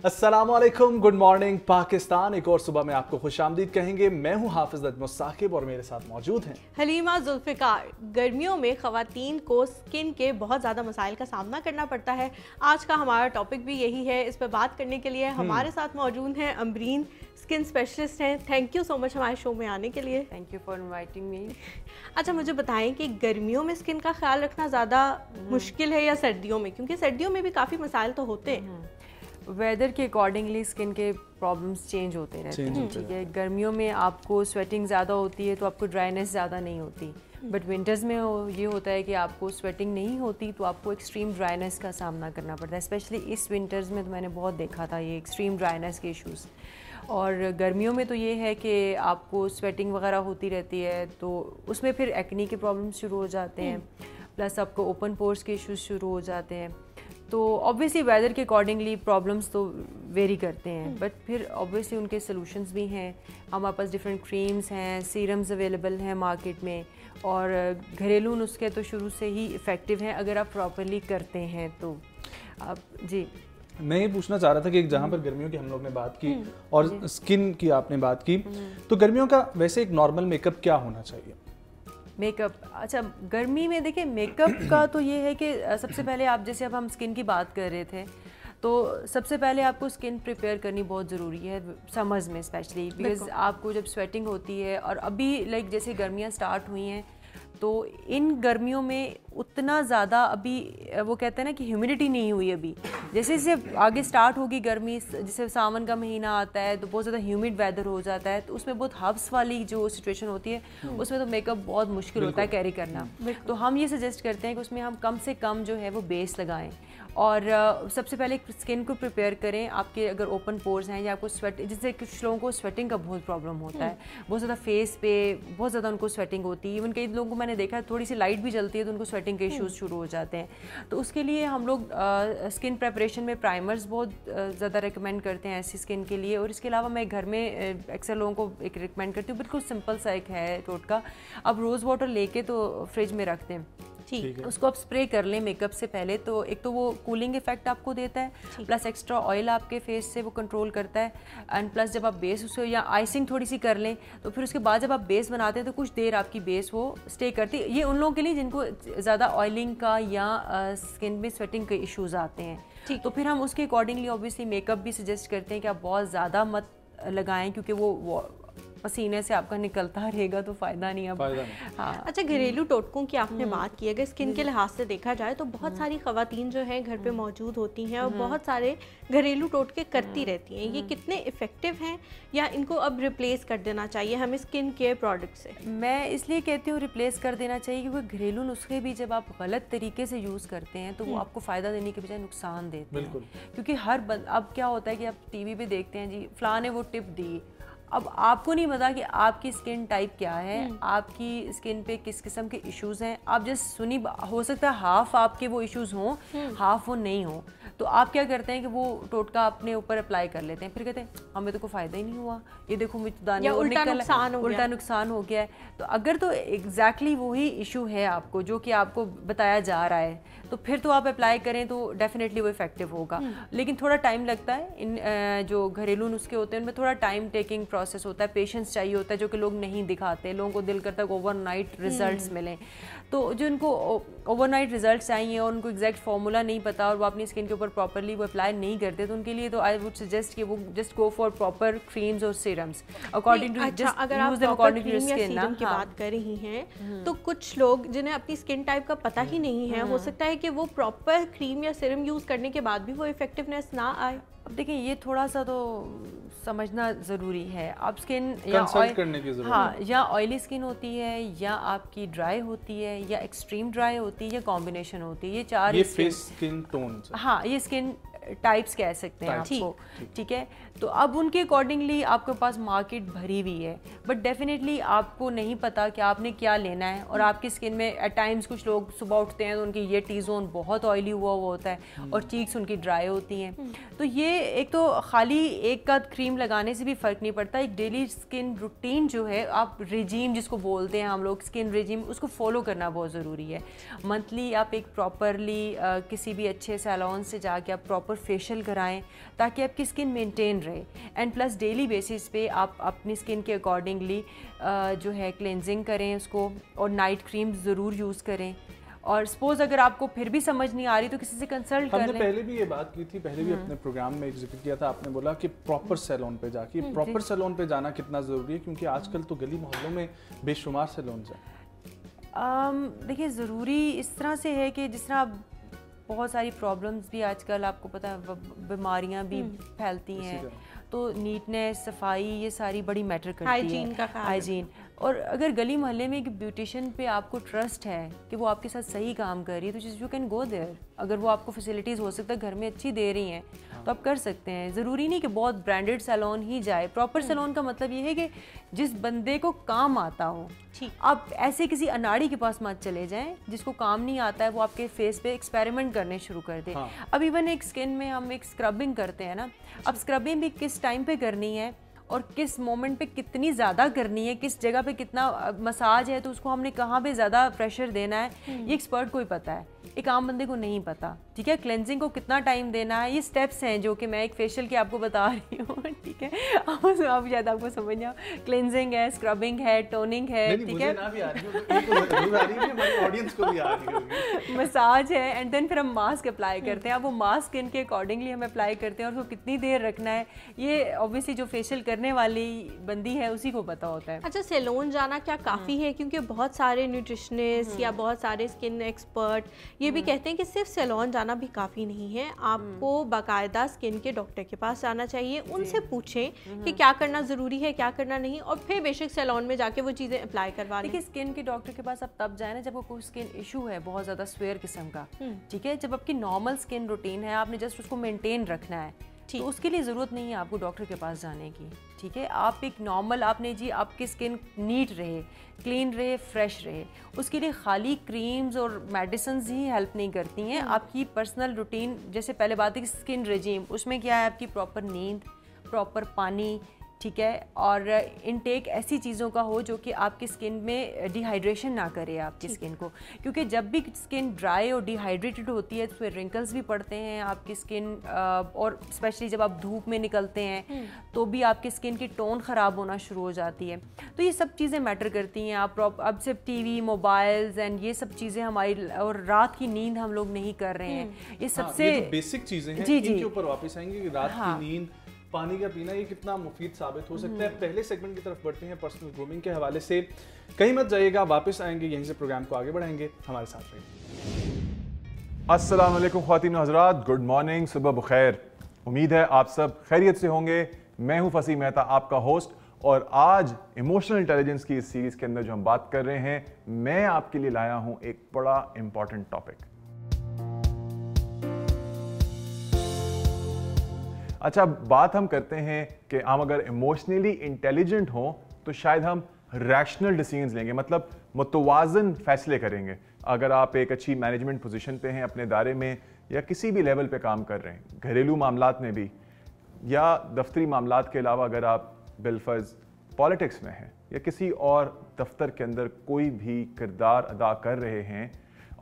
अस्सलामुअलैकुम, good morning Pakistan. एक और सुबह में आपको खुशामदीद कहेंगे। मैं हूं हाफिज अजमल साकिब और मेरे साथ मौजूद हैं हलीमा जुल्फ़िकार। गर्मियों में ख़वातीन को स्किन के बहुत ज़्यादा मसाइल का सामना करना पड़ता है। आज का हमारा टॉपिक भी यही है। इस पर बात करने के लिए हमारे साथ मौजूद हैं अमरीन, स्किन स्पेशलिस्ट हैं। थैंक यू सो मच हमारे शो में आने के लिए। Thank you for inviting me. अच्छा, मुझे बताएं कि गर्मियों में स्किन का ख्याल रखना ज़्यादा मुश्किल है या सर्दियों में? क्योंकि सर्दियों में भी काफ़ी मसाइल तो होते हैं। वेदर के अकॉर्डिंगली स्किन के प्रॉब्लम्स चेंज होते रहते हैं। ठीक है, गर्मियों में आपको स्वेटिंग ज़्यादा होती है तो आपको ड्राइनेस ज़्यादा नहीं होती, बट विंटर्स में ये होता है कि आपको स्वेटिंग नहीं होती तो आपको एक्सट्रीम ड्राइनेस का सामना करना पड़ता है। स्पेशली इस विंटर्स में तो मैंने बहुत देखा था ये एक्सट्रीम ड्राइनेस के इश्यूज़। और गर्मियों में तो ये है कि आपको स्वेटिंग वगैरह होती रहती है तो उसमें फिर एक्नी के प्रॉब्लम्स शुरू हो जाते हैं, प्लस आपको ओपन पोर्स के इश्यूज शुरू हो जाते हैं। तो ऑब्वियसली वेदर के अकॉर्डिंगली प्रॉब्लम्स तो वेरी करते हैं, बट फिर ऑब्वियसली उनके सॉल्यूशंस भी हैं। हमारे पास डिफरेंट क्रीम्स हैं, सीरम्स अवेलेबल हैं मार्केट में, और घरेलू नुस्खे तो शुरू से ही इफ़ेक्टिव हैं अगर आप प्रॉपरली करते हैं तो। आप जी, मैं ये पूछना चाह रहा था कि जहाँ पर गर्मियों की हम लोग ने बात की और स्किन की आपने बात की, तो गर्मियों का वैसे एक नॉर्मल मेकअप क्या होना चाहिए? मेकअप, अच्छा गर्मी में देखिए मेकअप का तो ये है कि सबसे पहले आप, जैसे अब हम स्किन की बात कर रहे थे, तो सबसे पहले आपको स्किन प्रिपेयर करनी बहुत ज़रूरी है समर्स में स्पेशली, बिकॉज आपको जब स्वेटिंग होती है और अभी लाइक जैसे गर्मियाँ स्टार्ट हुई हैं तो इन गर्मियों में उतना ज़्यादा अभी वो कहते हैं ना कि ह्यूमिडिटी नहीं हुई अभी। जैसे जैसे आगे स्टार्ट होगी गर्मी, जैसे सावन का महीना आता है तो बहुत ज़्यादा ह्यूमिड वेदर हो जाता है, तो उसमें बहुत हब्स वाली जो सिचुएशन होती है उसमें तो मेकअप बहुत मुश्किल होता है कैरी करना। तो हम ये सजेस्ट करते हैं कि उसमें हम कम से कम जो है वो बेस लगाएं और सबसे पहले स्किन को प्रिपेयर करें। आपके अगर ओपन पोर्स हैं या आपको स्वेट, जैसे कुछ लोगों को स्वेटिंग का बहुत प्रॉब्लम होता है, बहुत ज़्यादा फेस पे बहुत ज़्यादा उनको स्वेटिंग होती है। इवन कई लोगों को मैंने देखा है थोड़ी सी लाइट भी जलती है तो उनको स्वेटिंग के इश्यूज़ शुरू हो जाते हैं। तो उसके लिए हम लोग स्किन प्रेपरेशन में प्राइमर्स बहुत ज़्यादा रिकमेंड करते हैं ऐसी स्किन के लिए। और इसके अलावा मैं घर में अक्सर लोगों को एक रिकमेंड करती हूँ, बिल्कुल सिंपल सा एक है टोटका। आप रोज़ वाटर लेके तो फ्रिज में रख दें, ठीक है, उसको आप स्प्रे कर लें मेकअप से पहले, तो एक तो वो कूलिंग इफेक्ट आपको देता है, प्लस एक्स्ट्रा ऑयल आपके फेस से वो कंट्रोल करता है, एंड प्लस जब आप बेस उसको या आइसिंग थोड़ी सी कर लें तो फिर उसके बाद जब आप बेस बनाते हैं तो कुछ देर आपकी बेस वो स्टे करती है। ये उन लोगों के लिए जिनको ज़्यादा ऑयलिंग का या स्किन में स्वेटिंग के इश्यूज़ आते हैं, तो फिर हम उसके अकॉर्डिंगली ऑब्वियसली मेकअप भी सजेस्ट करते हैं कि आप बहुत ज़्यादा मत लगाएं, क्योंकि वो पसीने से आपका निकलता रहेगा तो फ़ायदा नहीं। अब हाँ। अच्छा, घरेलू टोटकों की आपने बात की, अगर स्किन के लिहाज से देखा जाए तो बहुत सारी ख़वातीन जो हैं घर पे मौजूद होती हैं और बहुत सारे घरेलू टोटके करती रहती हैं। ये कितने इफ़ेक्टिव हैं या इनको अब रिप्लेस कर देना चाहिए हमें स्किन केयर प्रोडक्ट से? मैं इसलिए कहती हूँ रिप्लेस कर देना चाहिए क्योंकि घरेलू नुस्खे भी जब आप गलत तरीके से यूज़ करते हैं तो वो आपको फ़ायदा देने के बजाय नुकसान देते हैं। क्योंकि अब क्या होता है कि आप टीवी पे देखते हैं जी फ़लाँ ने वो टिप दी, अब आपको नहीं पता कि आपकी स्किन टाइप क्या है, आपकी स्किन पे किस किस्म के इश्यूज़ हैं। आप जस्ट सुनी, हो सकता है हाफ आपके वो इश्यूज़ हों, हाफ वो नहीं हो, तो आप क्या करते हैं कि वो टोटका अपने ऊपर अप्लाई कर लेते हैं, फिर कहते हैं हमें तो कोई फ़ायदा ही नहीं हुआ, ये देखो मुझे तो दाने उल्टा नुकसान हो गया है। तो अगर तो एग्जैक्टली वही इशू है आपको जो कि आपको बताया जा रहा है तो फिर तो आप अप्लाई करें तो डेफिनेटली वो इफेक्टिव होगा। लेकिन थोड़ा टाइम लगता है, इन जो घरेलू नुस्खे होते हैं उनमें थोड़ा टाइम टेकिंग प्रोसेस होता है, पेशेंस चाहिए होता है, जो कि लोग नहीं दिखाते। लोगों को दिल करता है कि ओवरनाइट रिजल्ट्स मिलें, तो जो इनको ओवरनाइट रिजल्ट्स चाहिए और उनको एग्जैक्ट फार्मूला नहीं पता और वो अपनी स्किन के ऊपर प्रॉपरली वो अप्लाई नहीं करते, तो उनके लिए तो आई वुड सजेस्ट कि वो just go for proper creams और सीरम्स अकॉर्डिंग टू जस्ट अगर आप अकॉर्डिंग टू स्किन की बात कर रही हैं तो कुछ लोग जिन्हें अपनी स्किन टाइप का पता ही नहीं है, हो सकता है कि वो प्रॉपर क्रीम या सीरम यूज करने के बाद भी वो इफेक्टिवनेस ना आए। अब देखिए ये थोड़ा सा तो समझना ज़रूरी है। आप स्किन या ऑयली स्किन होती है या आपकी ड्राई होती है या एक्सट्रीम ड्राई होती है या कॉम्बिनेशन होती है, ये चार स्किन टोन, हाँ ये स्किन टाइप्स कह सकते हैं आपको, ठीक है। तो अब उनके अकॉर्डिंगली आपके पास मार्केट भरी हुई है, बट डेफिनेटली आपको नहीं पता कि आपने क्या लेना है। और आपकी स्किन में एट टाइम्स कुछ लोग सुबह उठते हैं तो उनकी ये टी जोन बहुत ऑयली हुआ होता है और चीक्स उनकी ड्राई होती हैं। तो ये एक तो खाली एक का क्रीम लगाने से भी फ़र्क नहीं पड़ता, एक डेली स्किन रूटीन जो है, आप रिजीम जिसको बोलते हैं हम लोग, स्किन रिजीम, उसको फॉलो करना बहुत ज़रूरी है। मंथली आप एक प्रॉपरली किसी भी अच्छे सैलून से जाके आप प्रॉपर फेशियल कराएं ताकि आपकी स्किन मेंटेन रहे। एंड प्लस डेली बेसिस पे आप अपनी स्किन के अकॉर्डिंगली जो है क्लेंजिंग करें उसको, और नाइट क्रीम ज़रूर यूज़ करें। और सपोज अगर आपको फिर भी समझ नहीं आ रही तो किसी से कंसल्ट कर लें। हमने पहले भी ये बात की थी, पहले भी अपने प्रोग्राम में जिक्र किया था, आपने बोला कि प्रॉपर सैलून पे जाके, प्रॉपर सैलून पे जाना कितना ज़रूरी है, क्योंकि आजकल तो गली मोहल्लों में बेशुमार सैलून हैं। देखिए ज़रूरी इस तरह से है कि जिस तरह बहुत सारी प्रॉब्लम्स भी आजकल आपको पता है, बीमारियां भी फैलती हैं, तो नीटनेस, सफाई, ये सारी बड़ी मैटर करती है, हाइजीन। और अगर गली मोहल्ले में एक ब्यूटिशियन पे आपको ट्रस्ट है कि वो आपके साथ सही काम कर रही है, तो यू कैन गो देयर। अगर वो आपको फैसिलिटीज़ हो सकता है घर में अच्छी दे रही हैं तो आप कर सकते हैं। ज़रूरी नहीं कि बहुत ब्रांडेड सैलून ही जाए। प्रॉपर सैलून का मतलब ये है कि जिस बंदे को काम आता हो। आप ऐसे किसी अनाड़ी के पास मत चले जाएं जिसको काम नहीं आता है, वो आपके फेस पे एक्सपेरिमेंट करने शुरू कर दे। अब इवन एक स्किन में हम एक स्क्रबिंग करते हैं ना, अब स्क्रबिंग भी किस टाइम पे करनी है और किस मोमेंट पे कितनी ज़्यादा करनी है, किस जगह पे कितना मसाज है, तो उसको हमने कहाँ पे ज़्यादा प्रेशर देना है, ये एक्सपर्ट को ही पता है, एक आम बंदे को नहीं पता। ठीक है, क्लेंजिंग को कितना टाइम देना है, ये स्टेप्स हैं जो कि मैं एक फेशियल के आपको बता रही हूँ। ठीक है, अब शायद आपको समझ जाओ, क्लेंजिंग है, स्क्रबिंग है, टोनिंग है, ठीक है, मसाज है, एंड देन फिर हम मास्क अप्लाई करते हैं। अब वो मास्क स्किन के अकॉर्डिंगली हम अप्लाई करते हैं और उसको कितनी देर रखना है, ये ऑब्वियसली जो फेशियल करने वाली बंदी है उसी को पता होता है। अच्छा, सैलून जाना क्या काफ़ी है? क्योंकि बहुत सारे न्यूट्रिशनिस्ट या बहुत सारे स्किन एक्सपर्ट ये भी कहते हैं कि सिर्फ सैलून जाना भी काफ़ी नहीं है, आपको बाकायदा स्किन के डॉक्टर के पास जाना चाहिए, उनसे पूछें कि क्या करना ज़रूरी है, क्या करना नहीं, और फिर बेशक सैलून में जाके वो चीज़ें अप्लाई करवा लें। देखिए, स्किन के डॉक्टर के पास आप तब जाए ना जब आपको कोई स्किन इशू है बहुत ज़्यादा स्वेयर किस्म का। ठीक है, जब आपकी नॉर्मल स्किन रूटीन है, आपने जस्ट उसको मेंटेन रखना है, तो उसके लिए ज़रूरत नहीं है आपको डॉक्टर के पास जाने की। ठीक है, आप एक नॉर्मल, आपने जी आपकी स्किन नीट रहे, क्लीन रहे, फ्रेश रहे, उसके लिए खाली क्रीम्स और मेडिसिन्स ही हेल्प नहीं करती हैं। आपकी पर्सनल रूटीन, जैसे पहले बात है कि स्किन रेजिम, उसमें क्या है, आपकी प्रॉपर नींद, प्रॉपर पानी, ठीक है, और इनटेक ऐसी चीज़ों का हो जो कि आपकी स्किन में डिहाइड्रेशन ना करे आपकी स्किन को, क्योंकि जब भी स्किन ड्राई और डिहाइड्रेटेड होती है तो फिर रिंकल्स भी पड़ते हैं आपकी स्किन, और स्पेशली जब आप धूप में निकलते हैं तो भी आपकी स्किन की टोन ख़राब होना शुरू हो जाती है। तो ये सब चीज़ें मैटर करती हैं। आप अब सिर्फ टीवी, मोबाइल्स एंड ये सब चीज़ें हमारी, और रात की नींद हम लोग नहीं कर रहे हैं, ये सबसे बेसिक चीज़ें हैं, इनके ऊपर वापस आएंगे कि रात की नींद, पानी का पीना, ये कितना मुफीद साबित हो सकता है। पहले सेगमेंट की तरफ बढ़ते हैं पर्सनल ग्रूमिंग के हवाले से, कहीं मत जाइएगा, वापस आएंगे, यहीं से प्रोग्राम को आगे बढ़ाएंगे, हमारे साथ रहिए। अस्सलाम वालेकुम ख्वातीन व हज़रात, गुड मॉर्निंग, सुबह बखैर। उम्मीद है आप सब खैरियत से होंगे। मैं हूं फसी मेहता, आपका होस्ट, और आज इमोशनल इंटेलिजेंस की इस सीरीज के अंदर जो हम बात कर रहे हैं, मैं आपके लिए लाया हूं एक बड़ा इंपॉर्टेंट टॉपिक। अच्छा, बात हम करते हैं कि हम अगर इमोशनली इंटेलिजेंट हों तो शायद हम रैशनल डिसीजंस लेंगे, मतलब मुतवाज़न फैसले करेंगे। अगर आप एक अच्छी मैनेजमेंट पोजीशन पे हैं अपने दायरे में, या किसी भी लेवल पे काम कर रहे हैं, घरेलू मामलात में भी या दफ्तरी मामलात के अलावा अगर आप बिलफर्ज पॉलिटिक्स में हैं या किसी और दफ्तर के अंदर कोई भी किरदार अदा कर रहे हैं,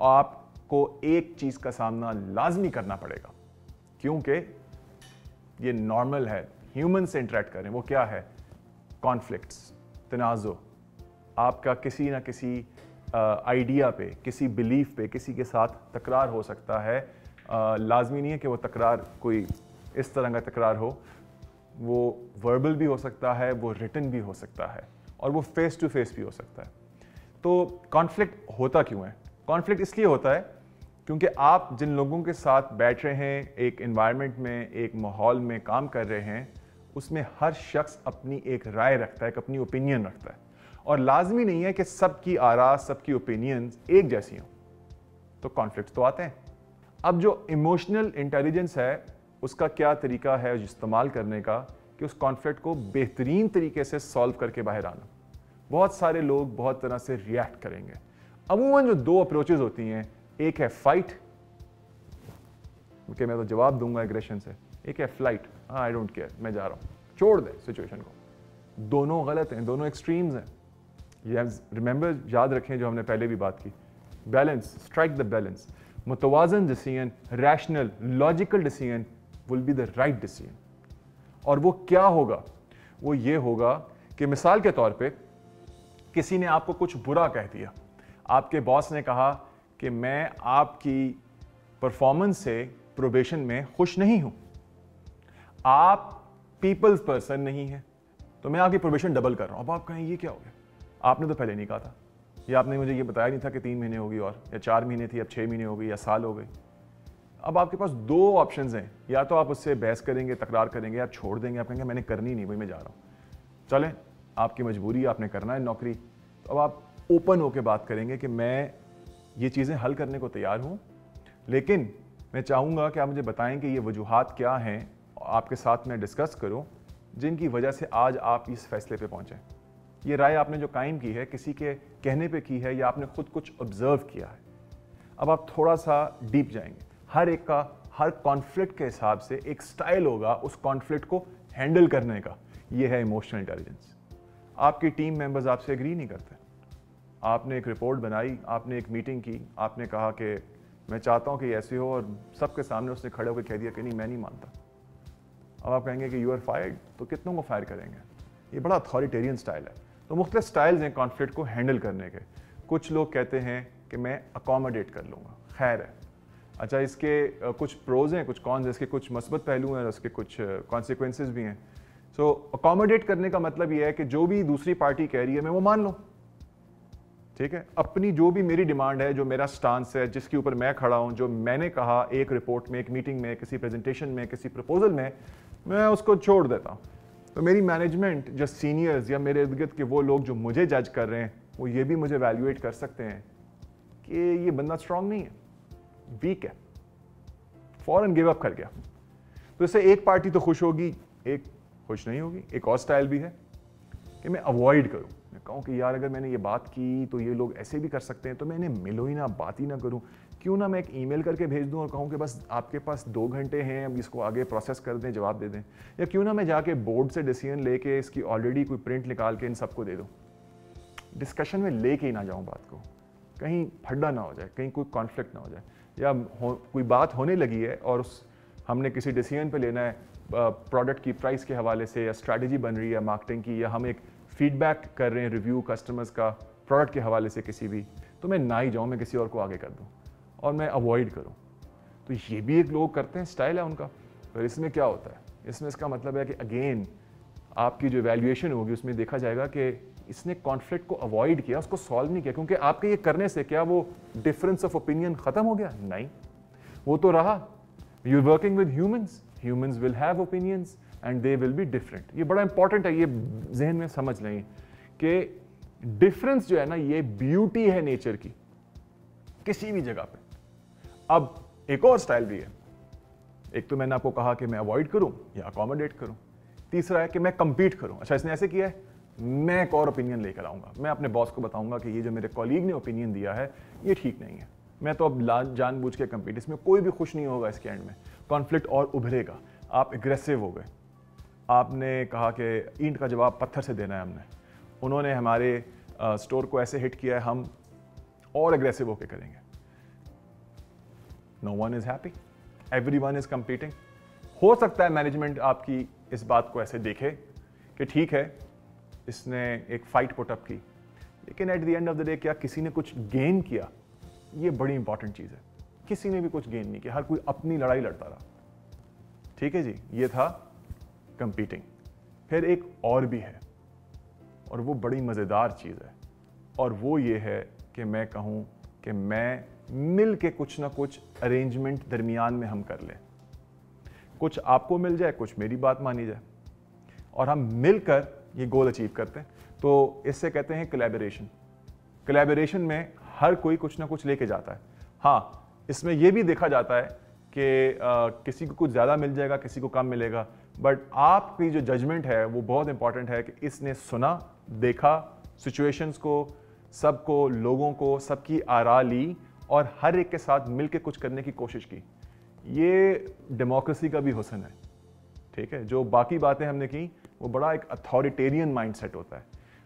आपको एक चीज़ का सामना लाजमी करना पड़ेगा, क्योंकि ये नॉर्मल है, ह्यूमन से इंटरेक्ट करें। वो क्या है? कॉन्फ्लिक्ट्स, तनाज़ो। आपका किसी ना किसी आइडिया पे, किसी बिलीफ पे किसी के साथ तकरार हो सकता है। लाजमी नहीं है कि वो तकरार कोई इस तरह का तकरार हो, वो वर्बल भी हो सकता है, वो रिटन भी हो सकता है, और वो फेस टू फेस भी हो सकता है। तो कॉन्फ्लिक्ट होता क्यों है? कॉन्फ्लिक्ट इसलिए होता है क्योंकि आप जिन लोगों के साथ बैठ रहे हैं, एक एनवायरनमेंट में, एक माहौल में काम कर रहे हैं, उसमें हर शख्स अपनी एक राय रखता है, एक अपनी ओपिनियन रखता है, और लाजमी नहीं है कि सबकी आरा, सबकी ओपिनियंस एक जैसी हों, तो कॉन्फ्लिक्ट तो आते हैं। अब जो इमोशनल इंटेलिजेंस है, उसका क्या तरीका है इस्तेमाल करने का कि उस कॉन्फ्लिक्ट को बेहतरीन तरीके से सॉल्व करके बाहर आना। बहुत सारे लोग बहुत तरह से रिएक्ट करेंगे। अमूमन जो दो अप्रोचेज होती हैं, एक है फाइट, मैं तो जवाब दूंगा एग्रेशन से, एक है फ्लाइट, हाँ आई डोंट केयर, मैं जा रहा हूँ, छोड़ दे सिचुएशन को। दोनों गलत हैं, दोनों एक्सट्रीम्स हैं। ये रिमेंबर, याद रखें जो हमने पहले भी बात की, बैलेंस, स्ट्राइक द बैलेंस। मुतवाज़न decision, rational, logical decision will be the right decision. और वो क्या होगा? वो ये होगा कि मिसाल के तौर पे किसी ने आपको कुछ बुरा कह दिया, आपके बॉस ने कहा कि मैं आपकी परफॉर्मेंस से प्रोबेशन में खुश नहीं हूं, आप पीपल्स पर्सन नहीं है, तो मैं आपकी प्रोबेशन डबल कर रहा हूं। अब आप कहें ये क्या हो गया, आपने तो पहले नहीं कहा था, या आपने मुझे ये बताया नहीं था कि 3 महीने होगी, और या 4 महीने थी अब 6 महीने हो गई या साल हो गई। अब आपके पास 2 ऑप्शंस हैं, या तो आप उससे बहस करेंगे, तकरार करेंगे, आप छोड़ देंगे, आप कहेंगे मैंने करनी नहीं, वही मैं जा रहा हूँ, चलें आपकी मजबूरी, आपने करना है नौकरी। तो अब आप ओपन होकर बात करेंगे कि मैं ये चीज़ें हल करने को तैयार हूँ, लेकिन मैं चाहूँगा कि आप मुझे बताएं कि ये वजूहात क्या हैं, आपके साथ मैं डिस्कस करूँ, जिनकी वजह से आज आप इस फैसले पे पहुँचे। ये राय आपने जो कायम की है किसी के कहने पे की है या आपने खुद कुछ ऑब्जर्व किया है। अब आप थोड़ा सा डीप जाएंगे, हर एक का हर कॉन्फ्लिक्ट के हिसाब से एक स्टाइल होगा उस कॉन्फ्लिक्ट को हैंडल करने का। ये है इमोशनल इंटेलिजेंस। आपकी टीम मेंबर्स आपसे एग्री नहीं करते, आपने एक रिपोर्ट बनाई, आपने एक मीटिंग की, आपने कहा कि मैं चाहता हूँ कि ऐसे हो, और सबके सामने उसने खड़े होकर कह दिया कि नहीं मैं नहीं मानता। अब आप कहेंगे कि यू आर फायर्ड, तो कितनों को फायर करेंगे? ये बड़ा अथॉरिटेरियन स्टाइल है। तो मुख्तलिफ स्टाइल्स हैं कॉन्फ्लिक्ट को हैंडल करने के। कुछ लोग कहते हैं कि मैं अकोमोडेट कर लूँगा, खैर है। अच्छा, इसके कुछ प्रोज हैं, कुछ कॉन्स हैं, इसके कुछ मस्बत पहलू हैं और इसके कुछ कॉन्सिक्वेंसेज भी हैं। सो अकोमोडेट करने का मतलब ये है कि जो भी दूसरी पार्टी कह रही है मैं वो मान लूँ, ठीक है। अपनी जो भी मेरी डिमांड है, जो मेरा स्टांस है, जिसके ऊपर मैं खड़ा हूँ, जो मैंने कहा एक रिपोर्ट में, एक मीटिंग में, किसी प्रेजेंटेशन में, किसी प्रपोजल में, मैं उसको छोड़ देता हूँ। तो मेरी मैनेजमेंट, जो सीनियर्स या मेरे इर्द गिर्द के वो लोग जो मुझे जज कर रहे हैं, वो ये भी मुझे वैल्यूएट कर सकते हैं कि ये बंदा स्ट्रांग नहीं है, वीक है, फौरन गिव अप कर गया। तो इससे एक पार्टी तो खुश होगी, एक खुश नहीं होगी। एक और स्टाइल भी है कि मैं अवॉइड करूं, मैं कहूं कि यार अगर मैंने ये बात की तो ये लोग ऐसे भी कर सकते हैं, तो मैं इन्हें मिलो ही ना, बात ही ना करूं। क्यों ना मैं एक ईमेल करके भेज दूं और कहूं कि बस आपके पास 2 घंटे हैं, अब इसको आगे प्रोसेस कर दें, जवाब दे दें। या क्यों ना मैं जाके बोर्ड से डिसीजन लेके इसकी ऑलरेडी कोई प्रिंट निकाल के इन सबको दे दूं। डिस्कशन में लेके ही ना जाऊं बात को, कहीं फड्डा ना हो जाए, कहीं कोई कॉन्फ्लिक्ट ना हो जाए, या कोई बात होने लगी है और हमने किसी डिसीजन पे लेना है प्रोडक्ट की प्राइस के हवाले से, या स्ट्रैटेजी बन रही है मार्केटिंग की, या हम एक फीडबैक कर रहे हैं रिव्यू कस्टमर्स का प्रोडक्ट के हवाले से किसी भी, तो मैं ना ही जाऊँ, मैं किसी और को आगे कर दूँ और मैं अवॉइड करूँ। तो ये भी एक लोग करते हैं, स्टाइल है उनका। तो इसमें क्या होता है, इसमें इसका मतलब है कि अगेन आपकी जो वैल्यूएशन होगी उसमें देखा जाएगा कि इसने कॉन्फ्लिक्ट को अवॉइड किया, उसको सॉल्व नहीं किया। क्योंकि आपके ये करने से क्या वो डिफरेंस ऑफ ओपिनियन खत्म हो गया? नहीं, वो तो रहा। You working with humans, humans will have opinions and they will be different. ये बड़ा इंपॉर्टेंट है, ये जहन में समझ लें कि डिफरेंस जो है ना, ये ब्यूटी है नेचर की, किसी भी जगह पे। अब एक और स्टाइल भी है, एक तो मैंने आपको कहा कि मैं अवॉइड करूं या अकोमोडेट करूं, तीसरा है कि मैं कंपीट करूं। अच्छा, इसने ऐसे किया है, मैं एक और ओपिनियन लेकर आऊंगा, मैं अपने बॉस को बताऊंगा कि ये जो मेरे कॉलीग ने ओपिनियन दिया है ये ठीक नहीं है, मैं तो अब जानबूझ के कंपीट। इसमें कोई भी खुश नहीं होगा, इसके एंड में कॉन्फ्लिक्ट और उभरेगा। आप एग्रेसिव हो गए, आपने कहा कि ईंट का जवाब पत्थर से देना है हमने, उन्होंने हमारे स्टोर को ऐसे हिट किया है, हम और एग्रेसिव होकर करेंगे। No one is happy, everyone is competing. हो सकता है मैनेजमेंट आपकी इस बात को ऐसे देखे कि ठीक है इसने एक फाइट पुटअप की, लेकिन at the end of the day क्या किसी ने कुछ गेन किया? ये बड़ी इंपॉर्टेंट चीज है। किसी ने भी कुछ गेन नहीं किया, हर कोई अपनी लड़ाई लड़ता रहा। ठीक है जी, ये था कंपीटिंग। फिर एक और भी है और वो बड़ी मजेदार चीज है, और वो ये है कि मैं कहूं कि मैं मिल के कुछ ना कुछ अरेंजमेंट दरमियान में हम कर लें, कुछ आपको मिल जाए, कुछ मेरी बात मानी जाए, और हम मिलकर ये गोल अचीव करते हैं। तो इससे कहते हैं कोलैबोरेशन। कोलैबोरेशन में हर कोई कुछ ना कुछ लेके जाता है। हाँ, इसमें यह भी देखा जाता है कि किसी को कुछ ज़्यादा मिल जाएगा, किसी को कम मिलेगा, बट आपकी जो जजमेंट है वो बहुत इंपॉर्टेंट है कि इसने सुना, देखा, सिचुएशंस को, सबको, लोगों को, सबकी आरा ली और हर एक के साथ मिलके कुछ करने की कोशिश की। ये डेमोक्रेसी का भी हुस्न है। ठीक है, जो बाकी बातें हमने की वो बड़ा एक अथॉरिटेरियन माइंडसेट होता है।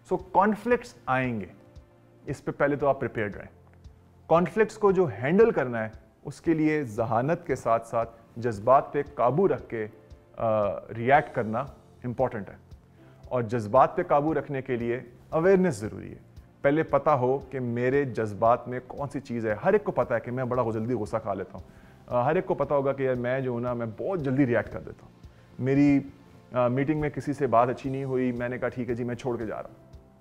सो कॉन्फ्लिक्ट्स आएंगे, इस पे पहले तो आप प्रिपेयर्ड रहें। कॉन्फ्लिक्ट्स को जो हैंडल करना है उसके लिए जहानत के साथ साथ जज्बात पे काबू रख के रिएक्ट करना इम्पॉर्टेंट है। और जज्बात पे काबू रखने के लिए अवेयरनेस ज़रूरी है। पहले पता हो कि मेरे जज्बात में कौन सी चीज़ है। हर एक को पता है कि मैं बड़ा जल्दी गुस्सा खा लेता हूँ। हर एक को पता होगा कि यार मैं जो हूँ ना, मैं बहुत जल्दी रिएक्ट कर देता हूँ। मेरी मीटिंग में किसी से बात अच्छी नहीं हुई, मैंने कहा ठीक है जी मैं छोड़ के जा रहा हूँ,